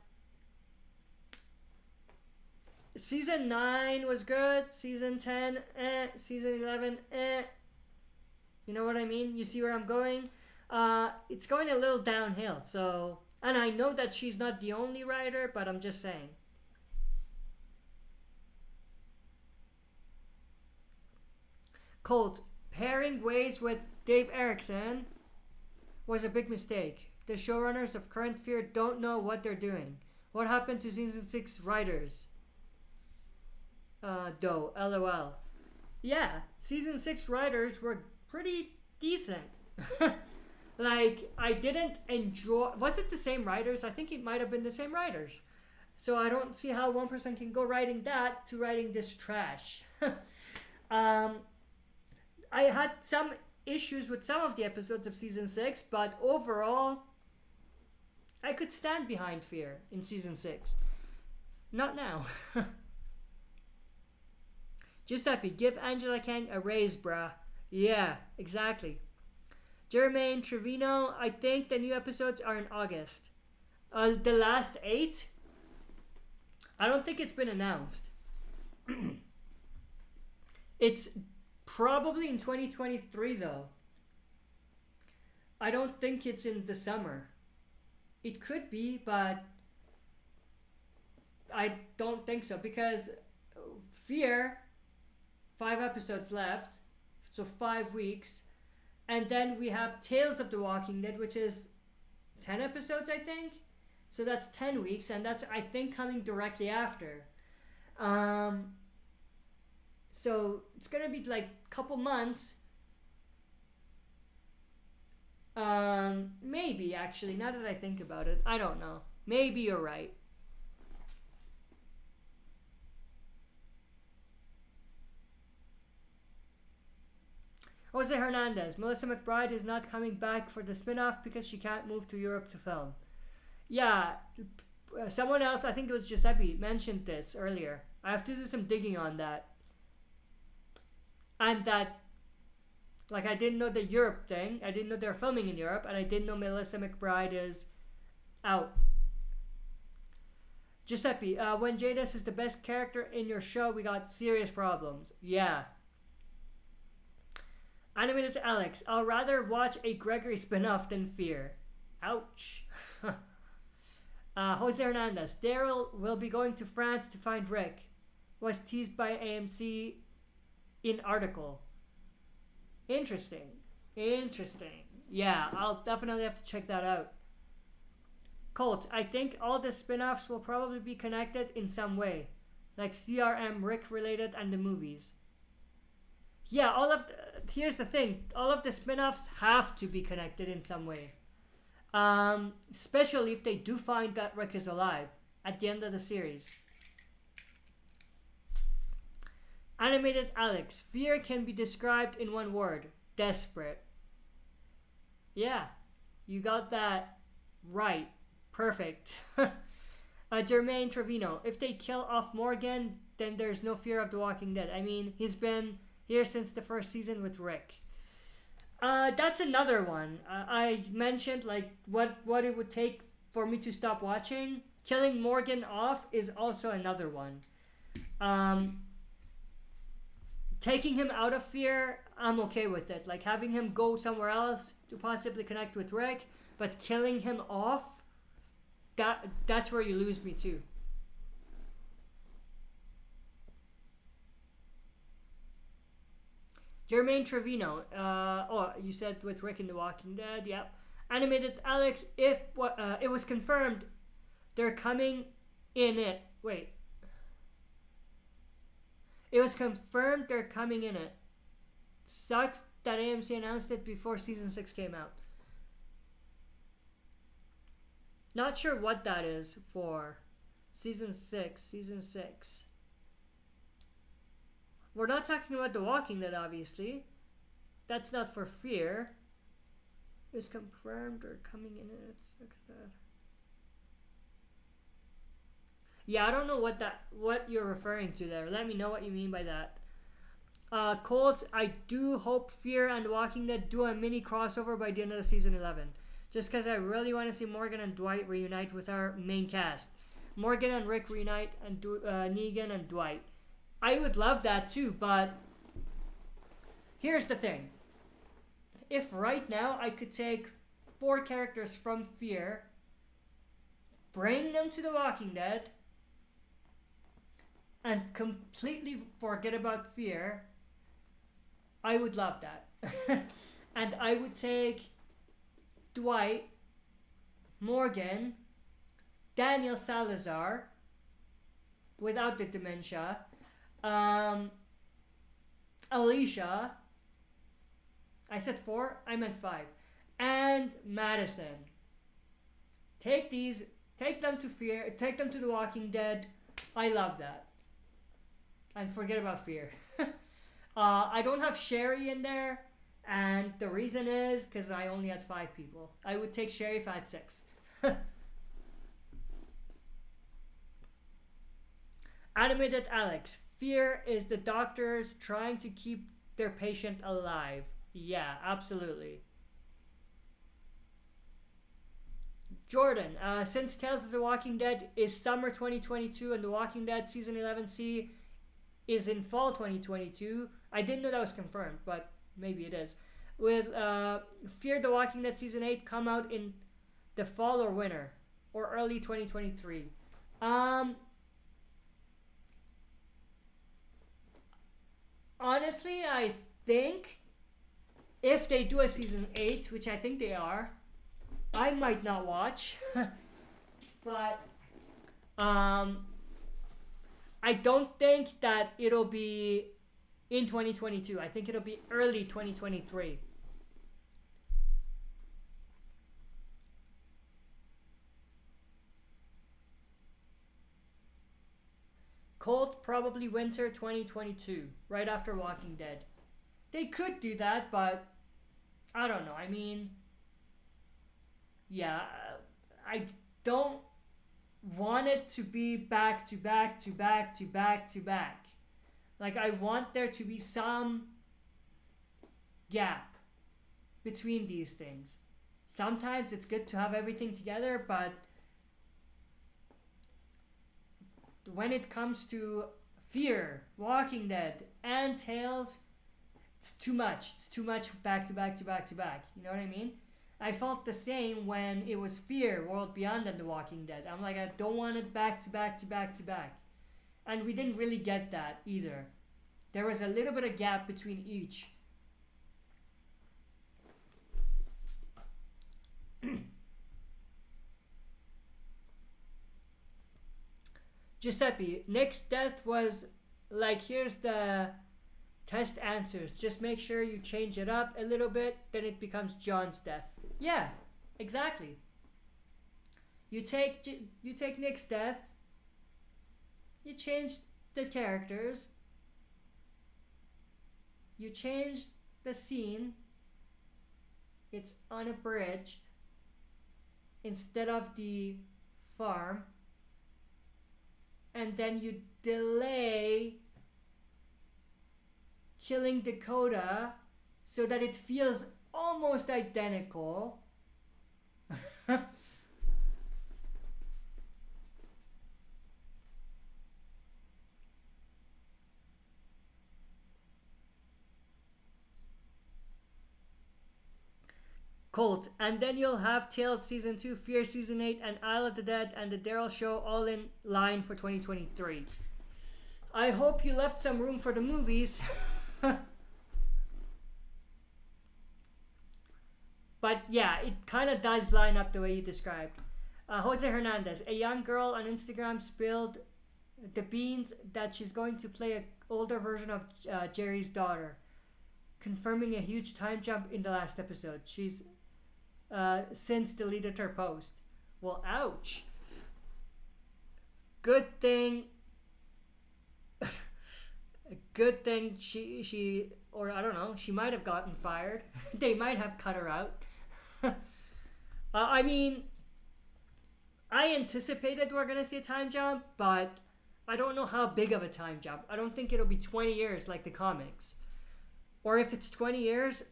A: Season 9 was good. Season 10, Season 11, You know what I mean? You see where I'm going? It's going a little downhill, so... And I know that she's not the only writer, but I'm just saying. Colt, pairing ways with Dave Erickson was a big mistake. The showrunners of Current Fear don't know what they're doing. What happened to Season 6 writers? Doe, LOL. Yeah, Season 6 writers were pretty decent. Like, I didn't enjoy... Was it the same writers? I think it might have been the same writers. So I don't see how one person can go writing that to writing this trash. I had some issues with some of the episodes of Season 6, but overall, I could stand behind Fear in Season 6. Not now. Giuseppe, give Angela Kang a raise, bruh. Yeah, exactly. Jermaine Trevino, I think the new episodes are in August. The last 8? I don't think it's been announced. It's probably in 2023 though. I don't think it's in the summer. It could be, but I don't think so, because Fear, 5 episodes left, so 5 weeks, and then we have Tales of the Walking Dead, which is 10 episodes, I think. So that's 10 weeks, and that's, I think, coming directly after. So it's gonna be like a couple months. Maybe, actually, now that I think about it, I don't know. Maybe you're right. Jose Hernandez, Melissa McBride is not coming back for the spin-off because she can't move to Europe to film. Yeah, someone else, I think it was Giuseppe, mentioned this earlier. I have to do some digging on that. And that, like, I didn't know the Europe thing. I didn't know they're filming in Europe, and I didn't know Melissa McBride is out. Giuseppe, when Jadis is the best character in your show, we got serious problems. Yeah. Animated Alex, I'll rather watch a Gregory spin-off than Fear. Ouch. Jose Hernandez, Daryl will be going to France to find Rick. Was teased by AMC in article. Interesting. Yeah, I'll definitely have to check that out. Colt, I think all the spin-offs will probably be connected in some way. Like CRM Rick related and the movies. Yeah, here's the thing. All of the spin-offs have to be connected in some way. Especially if they do find that Rick is alive at the end of the series. Animated Alex, Fear can be described in one word. Desperate. Yeah, you got that right. Perfect. Jermaine Trevino, if they kill off Morgan, then there's no Fear of the Walking Dead. I mean, he's been here since the first season with Rick. That's another one. I mentioned like what it would take for me to stop watching. Killing Morgan off is also another one. Taking him out of Fear, I'm okay with it. Like having him go somewhere else to possibly connect with Rick, but killing him off, that's where you lose me too. Jermaine Trevino, you said with Rick in The Walking Dead, yep. Animated Alex, if it was confirmed, they're coming in it. Wait. It was confirmed they're coming in it. Sucks that AMC announced it before season 6 came out. Not sure what that is for. Season 6. We're not talking about The Walking Dead, obviously. That's not for Fear. It's confirmed or coming in it. Yeah, I don't know what you're referring to there. Let me know what you mean by that. Colt, I do hope Fear and The Walking Dead do a mini crossover by the end of the season 11. Just because I really want to see Morgan and Dwight reunite with our main cast. Morgan and Rick reunite, and Negan and Dwight. I would love that too, but here's the thing. If right now I could take 4 characters from Fear, bring them to The Walking Dead, and completely forget about Fear, I would love that. And I would take Dwight, Morgan, Daniel Salazar, without the dementia, Alicia, I said 4, I meant 5, and Madison. Take them to Fear, take them to The Walking Dead. I love that. And forget about Fear. I don't have Sherry in there, and the reason is because I only had 5 people. I would take Sherry if I had 6. Animated Alex, Fear is the doctors trying to keep their patient alive. Yeah, absolutely. Jordan, since Tales of the Walking Dead is summer 2022 and The Walking Dead season 11C is in fall 2022, I didn't know that was confirmed, but maybe it is. Will Fear the Walking Dead season 8 come out in the fall or winter or early 2023? Honestly, I think if they do a season 8, which I think they are, I might not watch. But I don't think that it'll be in 2022. I think it'll be early 2023. Cold, probably winter 2022, right after Walking Dead. They could do that, but I don't know. I mean, yeah, I don't want it to be back to back to back to back to back. Like, I want there to be some gap between these things. Sometimes it's good to have everything together, but when it comes to Fear, Walking Dead, and Tales, it's too much. It's too much back to back to back to back. You know what I mean? I felt the same when it was Fear, World Beyond, and The Walking Dead. I'm like, I don't want it back to back to back to back. And we didn't really get that either. There was a little bit of gap between each. Giuseppe, Nick's death was like, here's the test answers. Just make sure you change it up a little bit, then it becomes John's death. Yeah, exactly. You take Nick's death, you change the characters, you change the scene, it's on a bridge instead of the farm, and then you delay killing Dakota so that it feels almost identical. Colt, and then you'll have Tales Season 2, Fear Season 8, and Isle of the Dead and the Daryl Show all in line for 2023. I hope you left some room for the movies. But yeah, it kind of does line up the way you described. Jose Hernandez, a young girl on Instagram spilled the beans that she's going to play an older version of Jerry's daughter, confirming a huge time jump in the last episode. She's since deleted her post. Well, ouch. Good thing. Good thing she or I don't know, she might have gotten fired. They might have cut her out. I mean, I anticipated we're gonna see a time jump, but I don't know how big of a time jump. I don't think it'll be 20 years like the comics. Or if it's 20 years,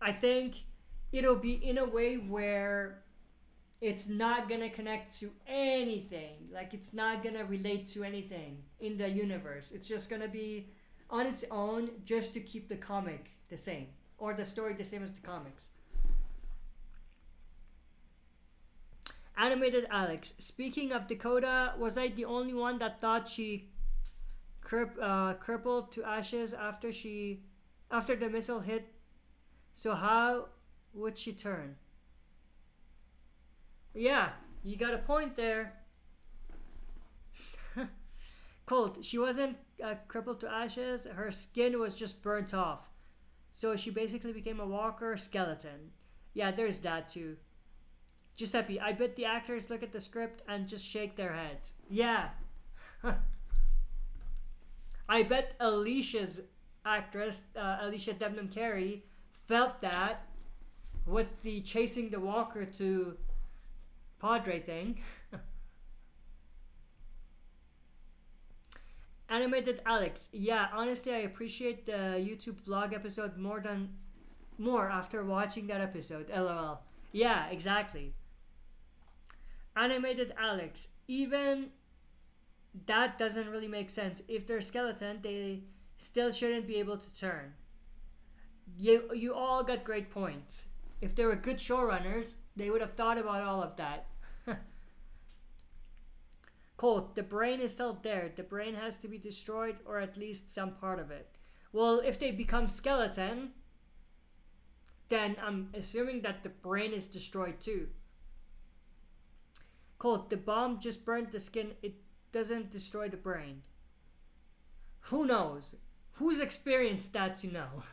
A: I think it'll be in a way where it's not gonna connect to anything. Like, it's not gonna relate to anything in the universe. It's just gonna be on its own just to keep the comic the same. Or the story the same as the comics. Animated Alex, speaking of Dakota, was I the only one that thought she crippled to ashes after the missile hit? So how would she turn? Yeah, you got a point there. Colt, she wasn't crippled to ashes. Her skin was just burnt off. So she basically became a walker skeleton. Yeah, there's that too. Giuseppe, I bet the actors look at the script and just shake their heads. Yeah. I bet Alicia's actress, Alicia Debnam Carey, felt that with the chasing the walker to Padre thing. Animated Alex, yeah, honestly I appreciate the YouTube vlog episode more after watching that episode. LOL. Yeah, exactly. Animated Alex, even that doesn't really make sense. If they're skeleton, they still shouldn't be able to turn. You all got great points. If they were good showrunners, they would have thought about all of that. Colt, the brain is still there. The brain has to be destroyed, or at least some part of it. Well, if they become skeleton, then I'm assuming that the brain is destroyed too. Colt, the bomb just burnt the skin. It doesn't destroy the brain. Who knows? Who's experienced that to know?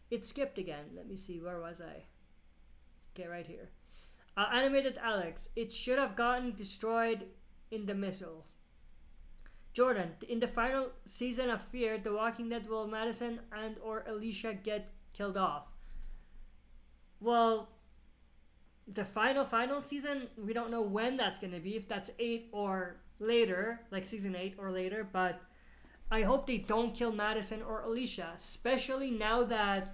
A: It skipped again. Let me see. Where was I? Okay, right here. Animated Alex. It should have gotten destroyed in the missile. Jordan. In the final season of Fear, The Walking Dead, will Madison and or Alicia get killed off? Well, the final season, we don't know when that's going to be. If that's 8 or later, like season 8 or later. But I hope they don't kill Madison or Alicia, especially now that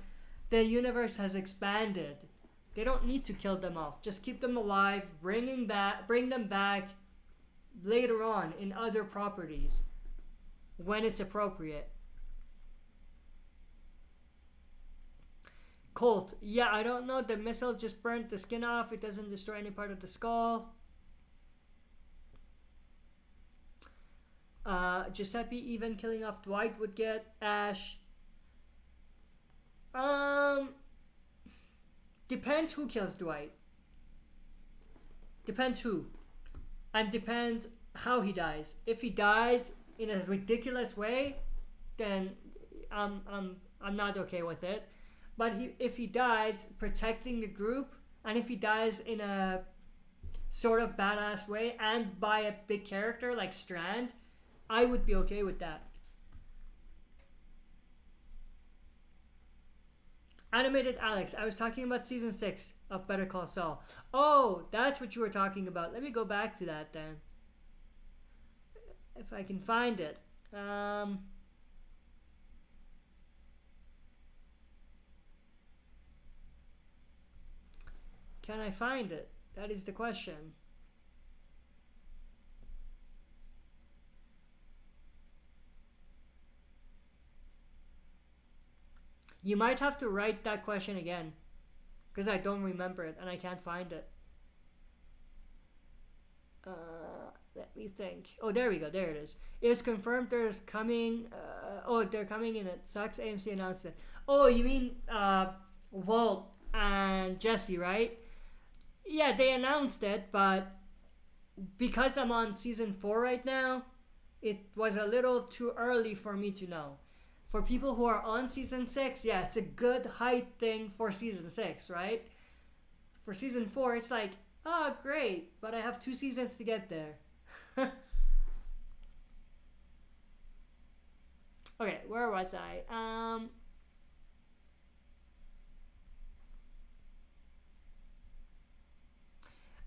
A: the universe has expanded. They don't need to kill them off. Just keep them alive, bring them back later on in other properties when it's appropriate. Colt, yeah, I don't know. The missile just burnt the skin off. It doesn't destroy any part of the skull. Giuseppe, even killing off Dwight would get Ash. Depends who kills Dwight. Depends who. And depends how he dies. If he dies in a ridiculous way, then I'm not okay with it. But if he dies protecting the group, and if he dies in a sort of badass way and by a big character like Strand, I would be okay with that. Animated Alex, I was talking about season 6 of Better Call Saul. Oh, that's what you were talking about. Let me go back to that then. If I can find it. Can I find it? That is the question. You might have to write that question again, because I don't remember it and I can't find it. Let me think. Oh, there we go. There it is. It was confirmed there's coming. They're coming and it sucks. AMC announced it. Oh, you mean Walt and Jesse, right? Yeah, they announced it, but because I'm on season 4 right now, it was a little too early for me to know. For people who are on season 6, yeah, it's a good hype thing for season 6, right? For season 4, it's like, oh, great, but I have 2 seasons to get there. Okay, where was I?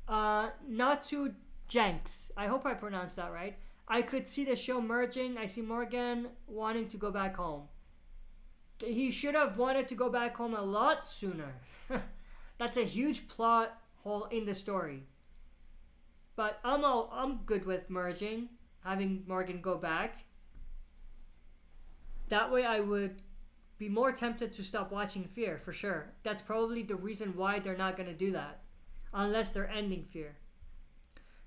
A: Natu Jenks. I hope I pronounced that right. I could see the show merging. I see Morgan wanting to go back home. He should have wanted to go back home a lot sooner. That's a huge plot hole in the story. But I'm good with merging, having Morgan go back. That way I would be more tempted to stop watching Fear, for sure. That's probably the reason why they're not going to do that. Unless they're ending Fear.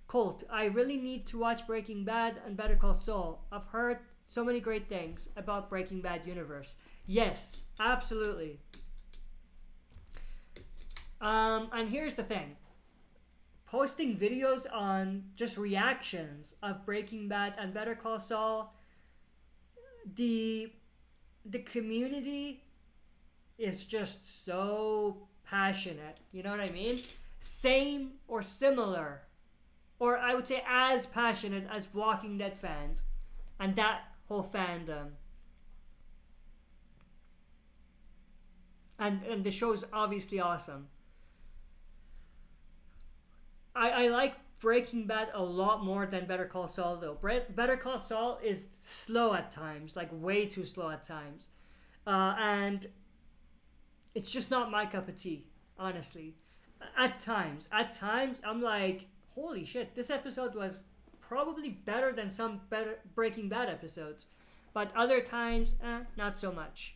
A: Colt, I really need to watch Breaking Bad and Better Call Saul. I've heard so many great things about Breaking Bad universe. Yes, absolutely. And here's the thing. Posting videos on just reactions of Breaking Bad and Better Call Saul, the community is just so passionate. You know what I mean? Same or similar, or I would say as passionate as Walking Dead fans and that whole fandom. And the show's obviously awesome. I like Breaking Bad a lot more than Better Call Saul though. Better Call Saul is slow at times, like way too slow at times. And it's just not my cup of tea, honestly. At times, I'm like, holy shit, this episode was probably better than some better Breaking Bad episodes. But other times, not so much.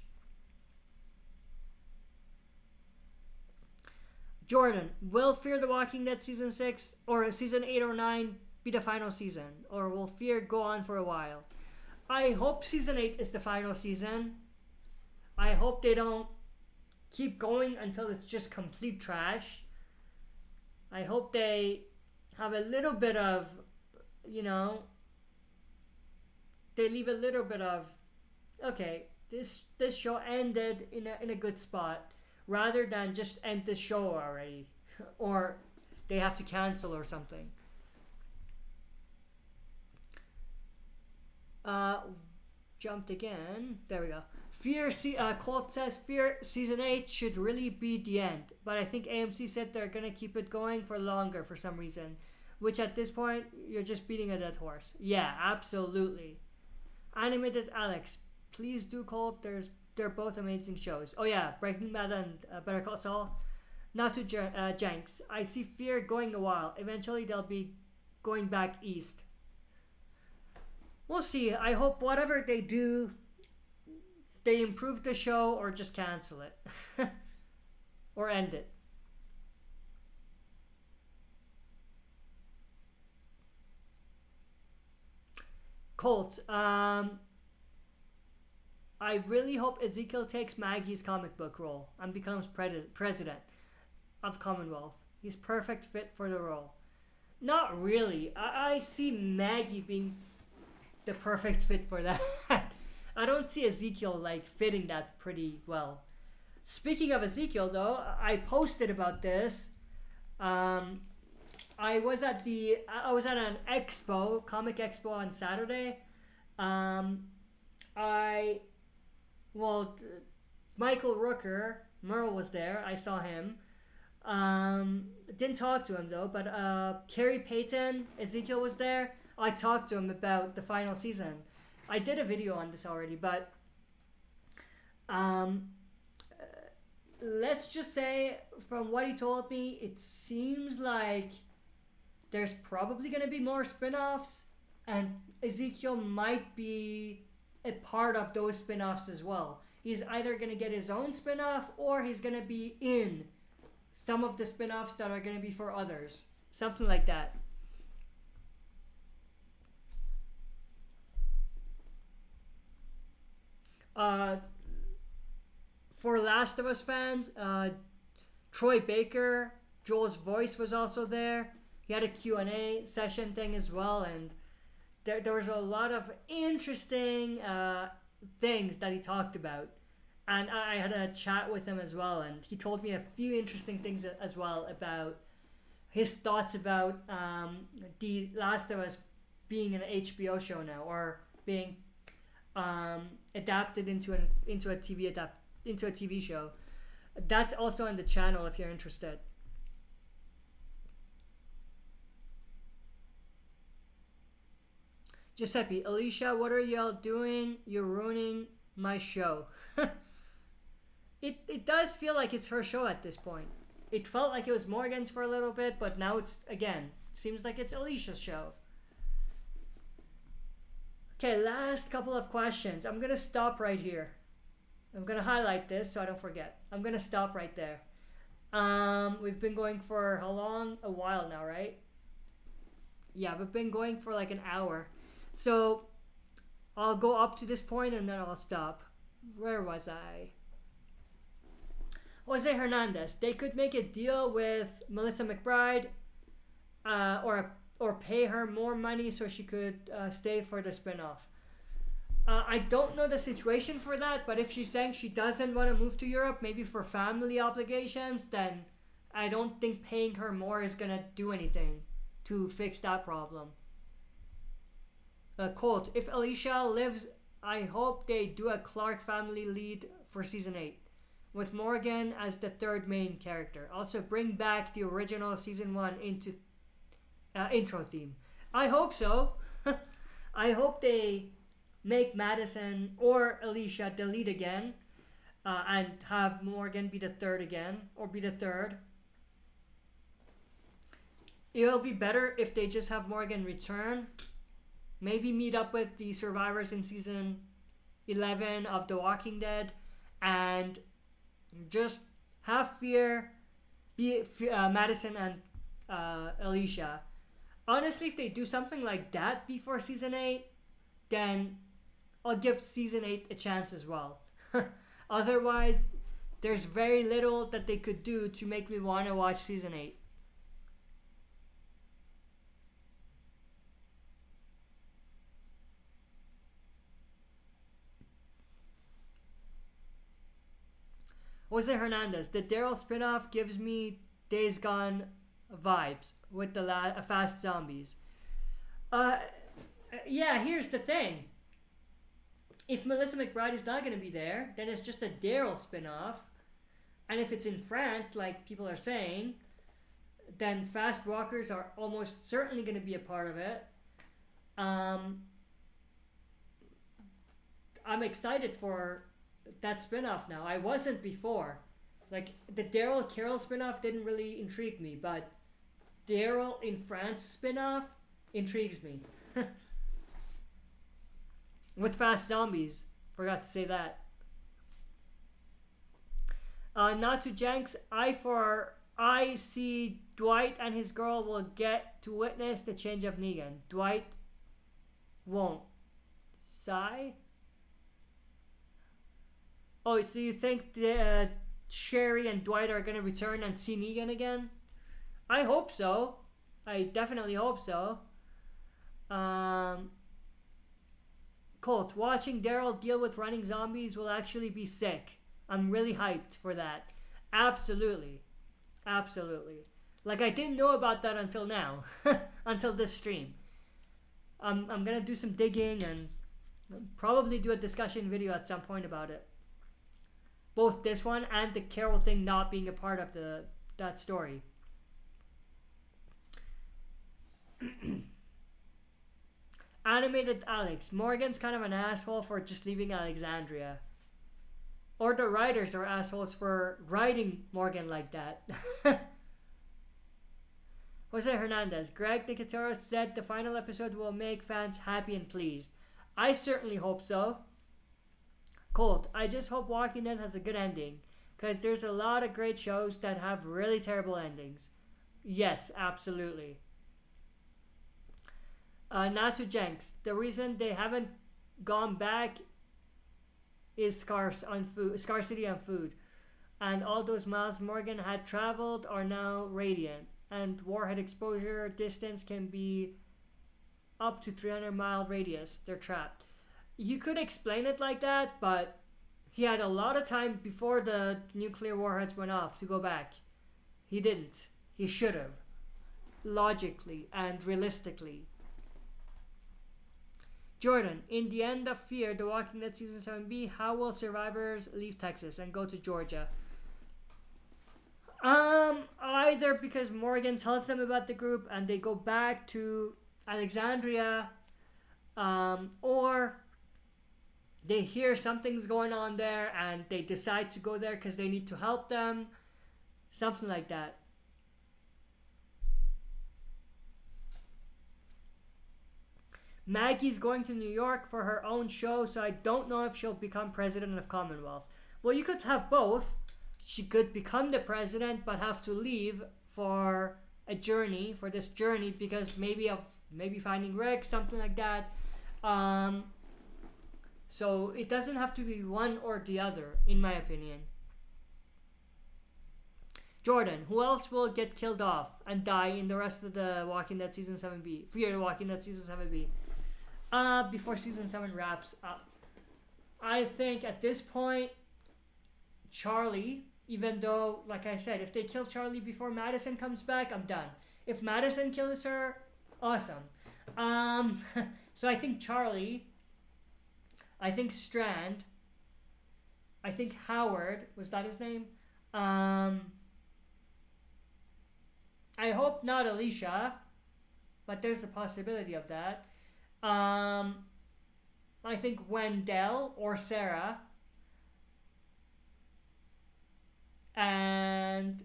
A: Jordan, will Fear the Walking Dead season 6 or season 8 or 9 be the final season? Or will Fear go on for a while? I hope season 8 is the final season. I hope they don't keep going until it's just complete trash. I hope they have a little bit of, they leave a little bit of, okay, this show ended in a good spot, rather than just end the show already, or they have to cancel or something. Jumped again. There we go. Colt says Fear season 8 should really be the end, but I think AMC said they're gonna keep it going for longer for some reason, which at this point you're just beating a dead horse. Yeah, absolutely. Animated Alex, please do Colt. They're both amazing shows. Oh yeah, Breaking Bad and Better Call Saul. Not to Jenks. I see Fear going a while. Eventually they'll be going back east. We'll see. I hope whatever they do, they improve the show or just cancel it. Or end it. Colt, I really hope Ezekiel takes Maggie's comic book role and becomes president of Commonwealth. He's perfect fit for the role. Not really. I see Maggie being the perfect fit for that. I don't see Ezekiel like fitting that pretty well. Speaking of Ezekiel though, I posted about this. I was at an expo, comic expo on Saturday. Michael Rooker, Merle was there. I saw him. Didn't talk to him though, but Carrie Payton, Ezekiel was there. I talked to him about the final season. I did a video on this already, but let's just say from what he told me, it seems like there's probably going to be more spin-offs, and Ezekiel might be a part of those spin-offs as well. He's either going to get his own spin-off or he's going to be in some of the spin-offs that are going to be for others. Something like that. For Last of Us fans, Troy Baker, Joel's voice was also there. He had a Q&A session thing as well, and there was a lot of interesting things that he talked about. And I had a chat with him as well, and he told me a few interesting things as well about his thoughts about The Last of Us being an HBO show now, or being adapted into a TV show. That's also on the channel if you're interested. Giuseppe, Alicia, what are y'all doing? You're ruining my show. It does feel like it's her show at this point. It felt like it was Morgan's for a little bit, but now it's, again, seems like it's Alicia's show. Okay, last couple of questions. I'm going to stop right here. I'm going to highlight this so I don't forget. I'm going to stop right there. We've been going for how long? A while now, right? Yeah, we've been going for like an hour. So I'll go up to this point and then I'll stop. Where was I? Jose Hernandez. They could make a deal with Melissa McBride or pay her more money so she could stay for the spinoff. I don't know the situation for that, but if she's saying she doesn't want to move to Europe, maybe for family obligations, then I don't think paying her more is going to do anything to fix that problem. Colt, if Alicia lives, I hope they do a Clark family lead for season 8 with Morgan as the third main character. Also bring back the original season 1 into intro theme. I hope so. I hope they make Madison or Alicia the lead again. and have Morgan be the third again, or be the third. It'll be better if they just have Morgan return. Maybe meet up with the survivors in season 11 of The Walking Dead and just have Fear be Madison and Alicia. Honestly, if they do something like that before season 8, then I'll give season 8 a chance as well. Otherwise, there's very little that they could do to make me want to watch season 8. Jose Hernandez, the Daryl spinoff gives me Days Gone vibes with the fast zombies. Yeah, here's the thing. If Melissa McBride is not going to be there, then it's just a Daryl spinoff. And if it's in France, like people are saying, then fast walkers are almost certainly going to be a part of it. I'm excited for that spinoff now. I wasn't before. Like, the Daryl Carol spinoff didn't really intrigue me, but Daryl in France spinoff intrigues me. With fast zombies. Forgot to say that. Not to Jenks, I see Dwight and his girl will get to witness the change of Negan. Dwight won't. Sigh? Oh, so you think Sherry and Dwight are going to return and see Negan again? I hope so. I definitely hope so. Colt, watching Daryl deal with running zombies will actually be sick. I'm really hyped for that. Absolutely. Absolutely. Like, I didn't know about that until now. Until this stream. I'm going to do some digging and probably do a discussion video at some point about it. Both this one and the Carol thing not being a part of that story. Animated Alex. Morgan's kind of an asshole for just leaving Alexandria. Or the writers are assholes for writing Morgan like that. Jose Hernandez. Greg Nicotero said the final episode will make fans happy and pleased. I certainly hope so. Colt. I just hope Walking Dead has a good ending. Because there's a lot of great shows that have really terrible endings. Yes, absolutely. Not Jenks. The reason they haven't gone back is scarcity on food. And all those miles Morgan had traveled are now radiant. And warhead exposure distance can be up to 300-mile radius. They're trapped. You could explain it like that, but he had a lot of time before the nuclear warheads went off to go back. He didn't. He should have. Logically and realistically. Jordan, in the end of Fear, The Walking Dead Season 7B, how will survivors leave Texas and go to Georgia? Either because Morgan tells them about the group and they go back to Alexandria, or they hear something's going on there and they decide to go there because they need to help them. Something like that. Maggie's going to New York for her own show, so I don't know if she'll become president of Commonwealth. Well, you could have both. She could become the president, but have to leave for a journey, for this journey, because maybe finding Rick, something like that. So it doesn't have to be one or the other, in my opinion. Jordan, who else will get killed off and die in the rest of the Walking Dead Season 7B? Fear the Walking Dead Season 7B. Before Season 7 wraps up. I think at this point, Charlie, even though, like I said, if they kill Charlie before Madison comes back, I'm done. If Madison kills her, awesome. So I think Charlie, I think Strand, I think Howard, was that his name? I hope not Alicia, but there's a possibility of that. I think Wendell or Sarah. And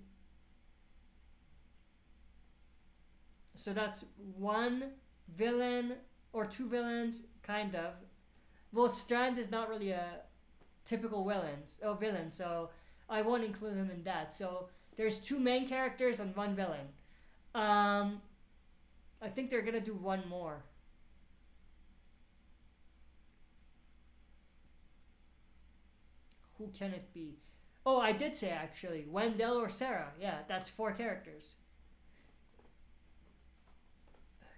A: so that's one villain or two villains, kind of. Well, Strand is not really a typical villain, so I won't include him in that. So there's two main characters and one villain. I think they're gonna do one more. Who can it be? Oh, I did say actually, Wendell or Sarah. Yeah, that's 4 characters.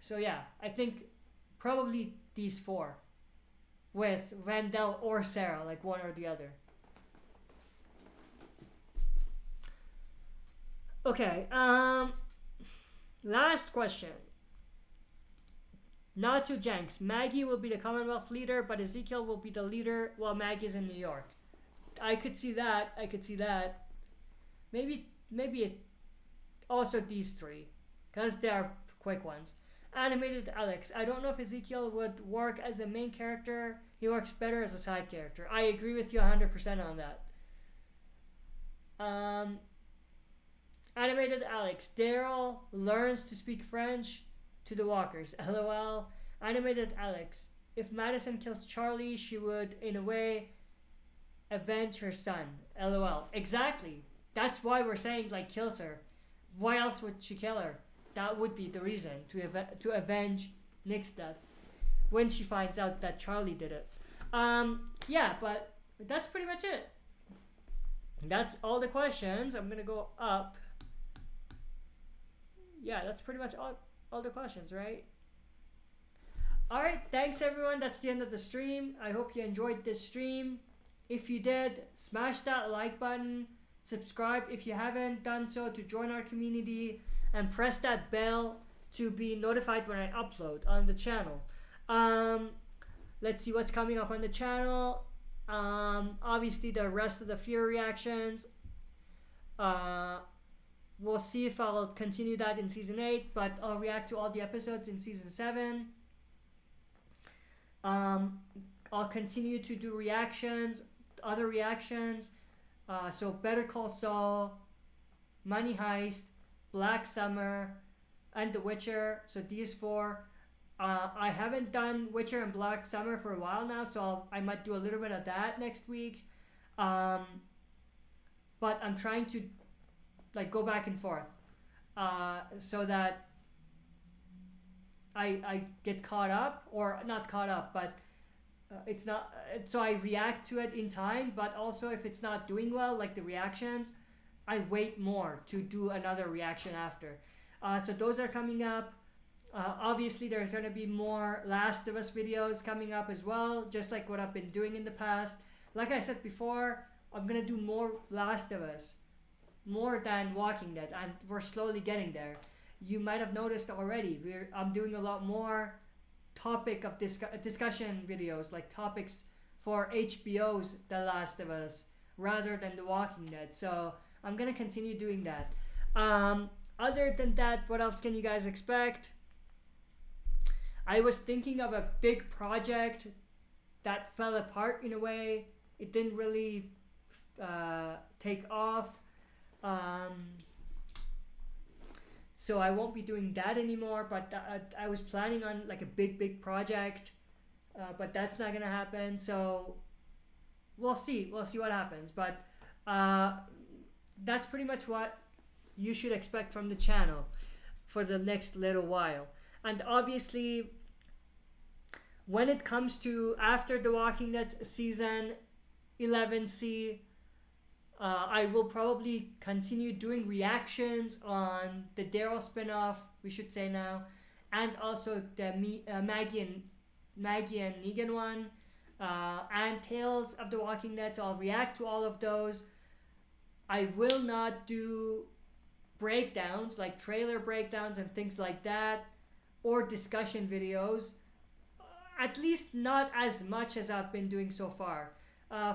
A: So yeah, I think probably these 4. With Wendell or Sarah, like one or the other. Okay, last question. Natu Jenks. Maggie will be the Commonwealth leader, but Ezekiel will be the leader while Maggie's in New York. I could see that. Maybe also these 3, because they are quick ones. Animated Alex. I don't know if Ezekiel would work as a main character. He works better as a side character. I agree with you 100% on that. Animated Alex. Daryl learns to speak French to the walkers. LOL. Animated Alex. If Madison kills Charlie, she would, in a way, avenge her son. LOL. Exactly. That's why we're saying, like, kills her. Why else would she kill her? That would be the reason, to avenge Nick's death when she finds out that Charlie did it. Yeah, but that's pretty much it. That's all the questions. I'm gonna go up. Yeah, that's pretty much all the questions, right? Alright, thanks everyone. That's the end of the stream. I hope you enjoyed this stream. If you did, smash that like button. Subscribe if you haven't done so to join our community. And press that bell to be notified when I upload on the channel. Let's see what's coming up on the channel. Obviously the rest of the Fear reactions. We'll see if I'll continue that in Season 8, but I'll react to all the episodes in Season 7. I'll continue to do reactions, other reactions. So Better Call Saul, Money Heist, Black Summer, and The Witcher. So these 4. I haven't done Witcher and Black Summer for a while now, so I might do a little bit of that next week. But I'm trying to like go back and forth so that I get caught up, or not caught up, but it's not. So I react to it in time. But also, if it's not doing well, like the reactions, I wait more to do another reaction after. So those are coming up. Obviously, there's going to be more Last of Us videos coming up as well, just like what I've been doing in the past. Like I said before, I'm going to do more Last of Us, more than Walking Dead, and we're slowly getting there. You might have noticed already, I'm doing a lot more topic of discussion videos, like topics for HBO's The Last of Us, rather than The Walking Dead. So I'm gonna continue doing that. Other than that, what else can you guys expect? I was thinking of a big project that fell apart in a way. It didn't really take off. So I won't be doing that anymore, but I was planning on like a big project, but that's not gonna happen. So we'll see what happens. But that's pretty much what you should expect from the channel for the next little while. And obviously, when it comes to after The Walking Dead season 11C, I will probably continue doing reactions on the Daryl spinoff, we should say now, and also the Maggie and Negan one, and Tales of the Walking Dead. So I'll react to all of those. I will not do breakdowns, like trailer breakdowns and things like that, or discussion videos, at least not as much as I've been doing so far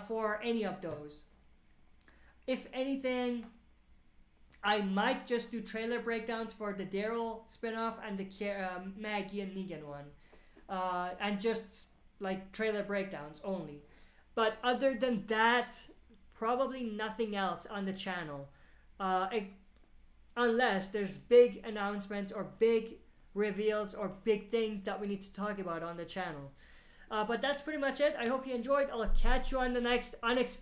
A: for any of those. If anything, I might just do trailer breakdowns for the Daryl spinoff and the Maggie and Negan one, and just like trailer breakdowns only. But other than that, probably nothing else on the channel. Unless there's big announcements or big reveals or big things that we need to talk about on the channel. But that's pretty much it. I hope you enjoyed. I'll catch you on the next unexpected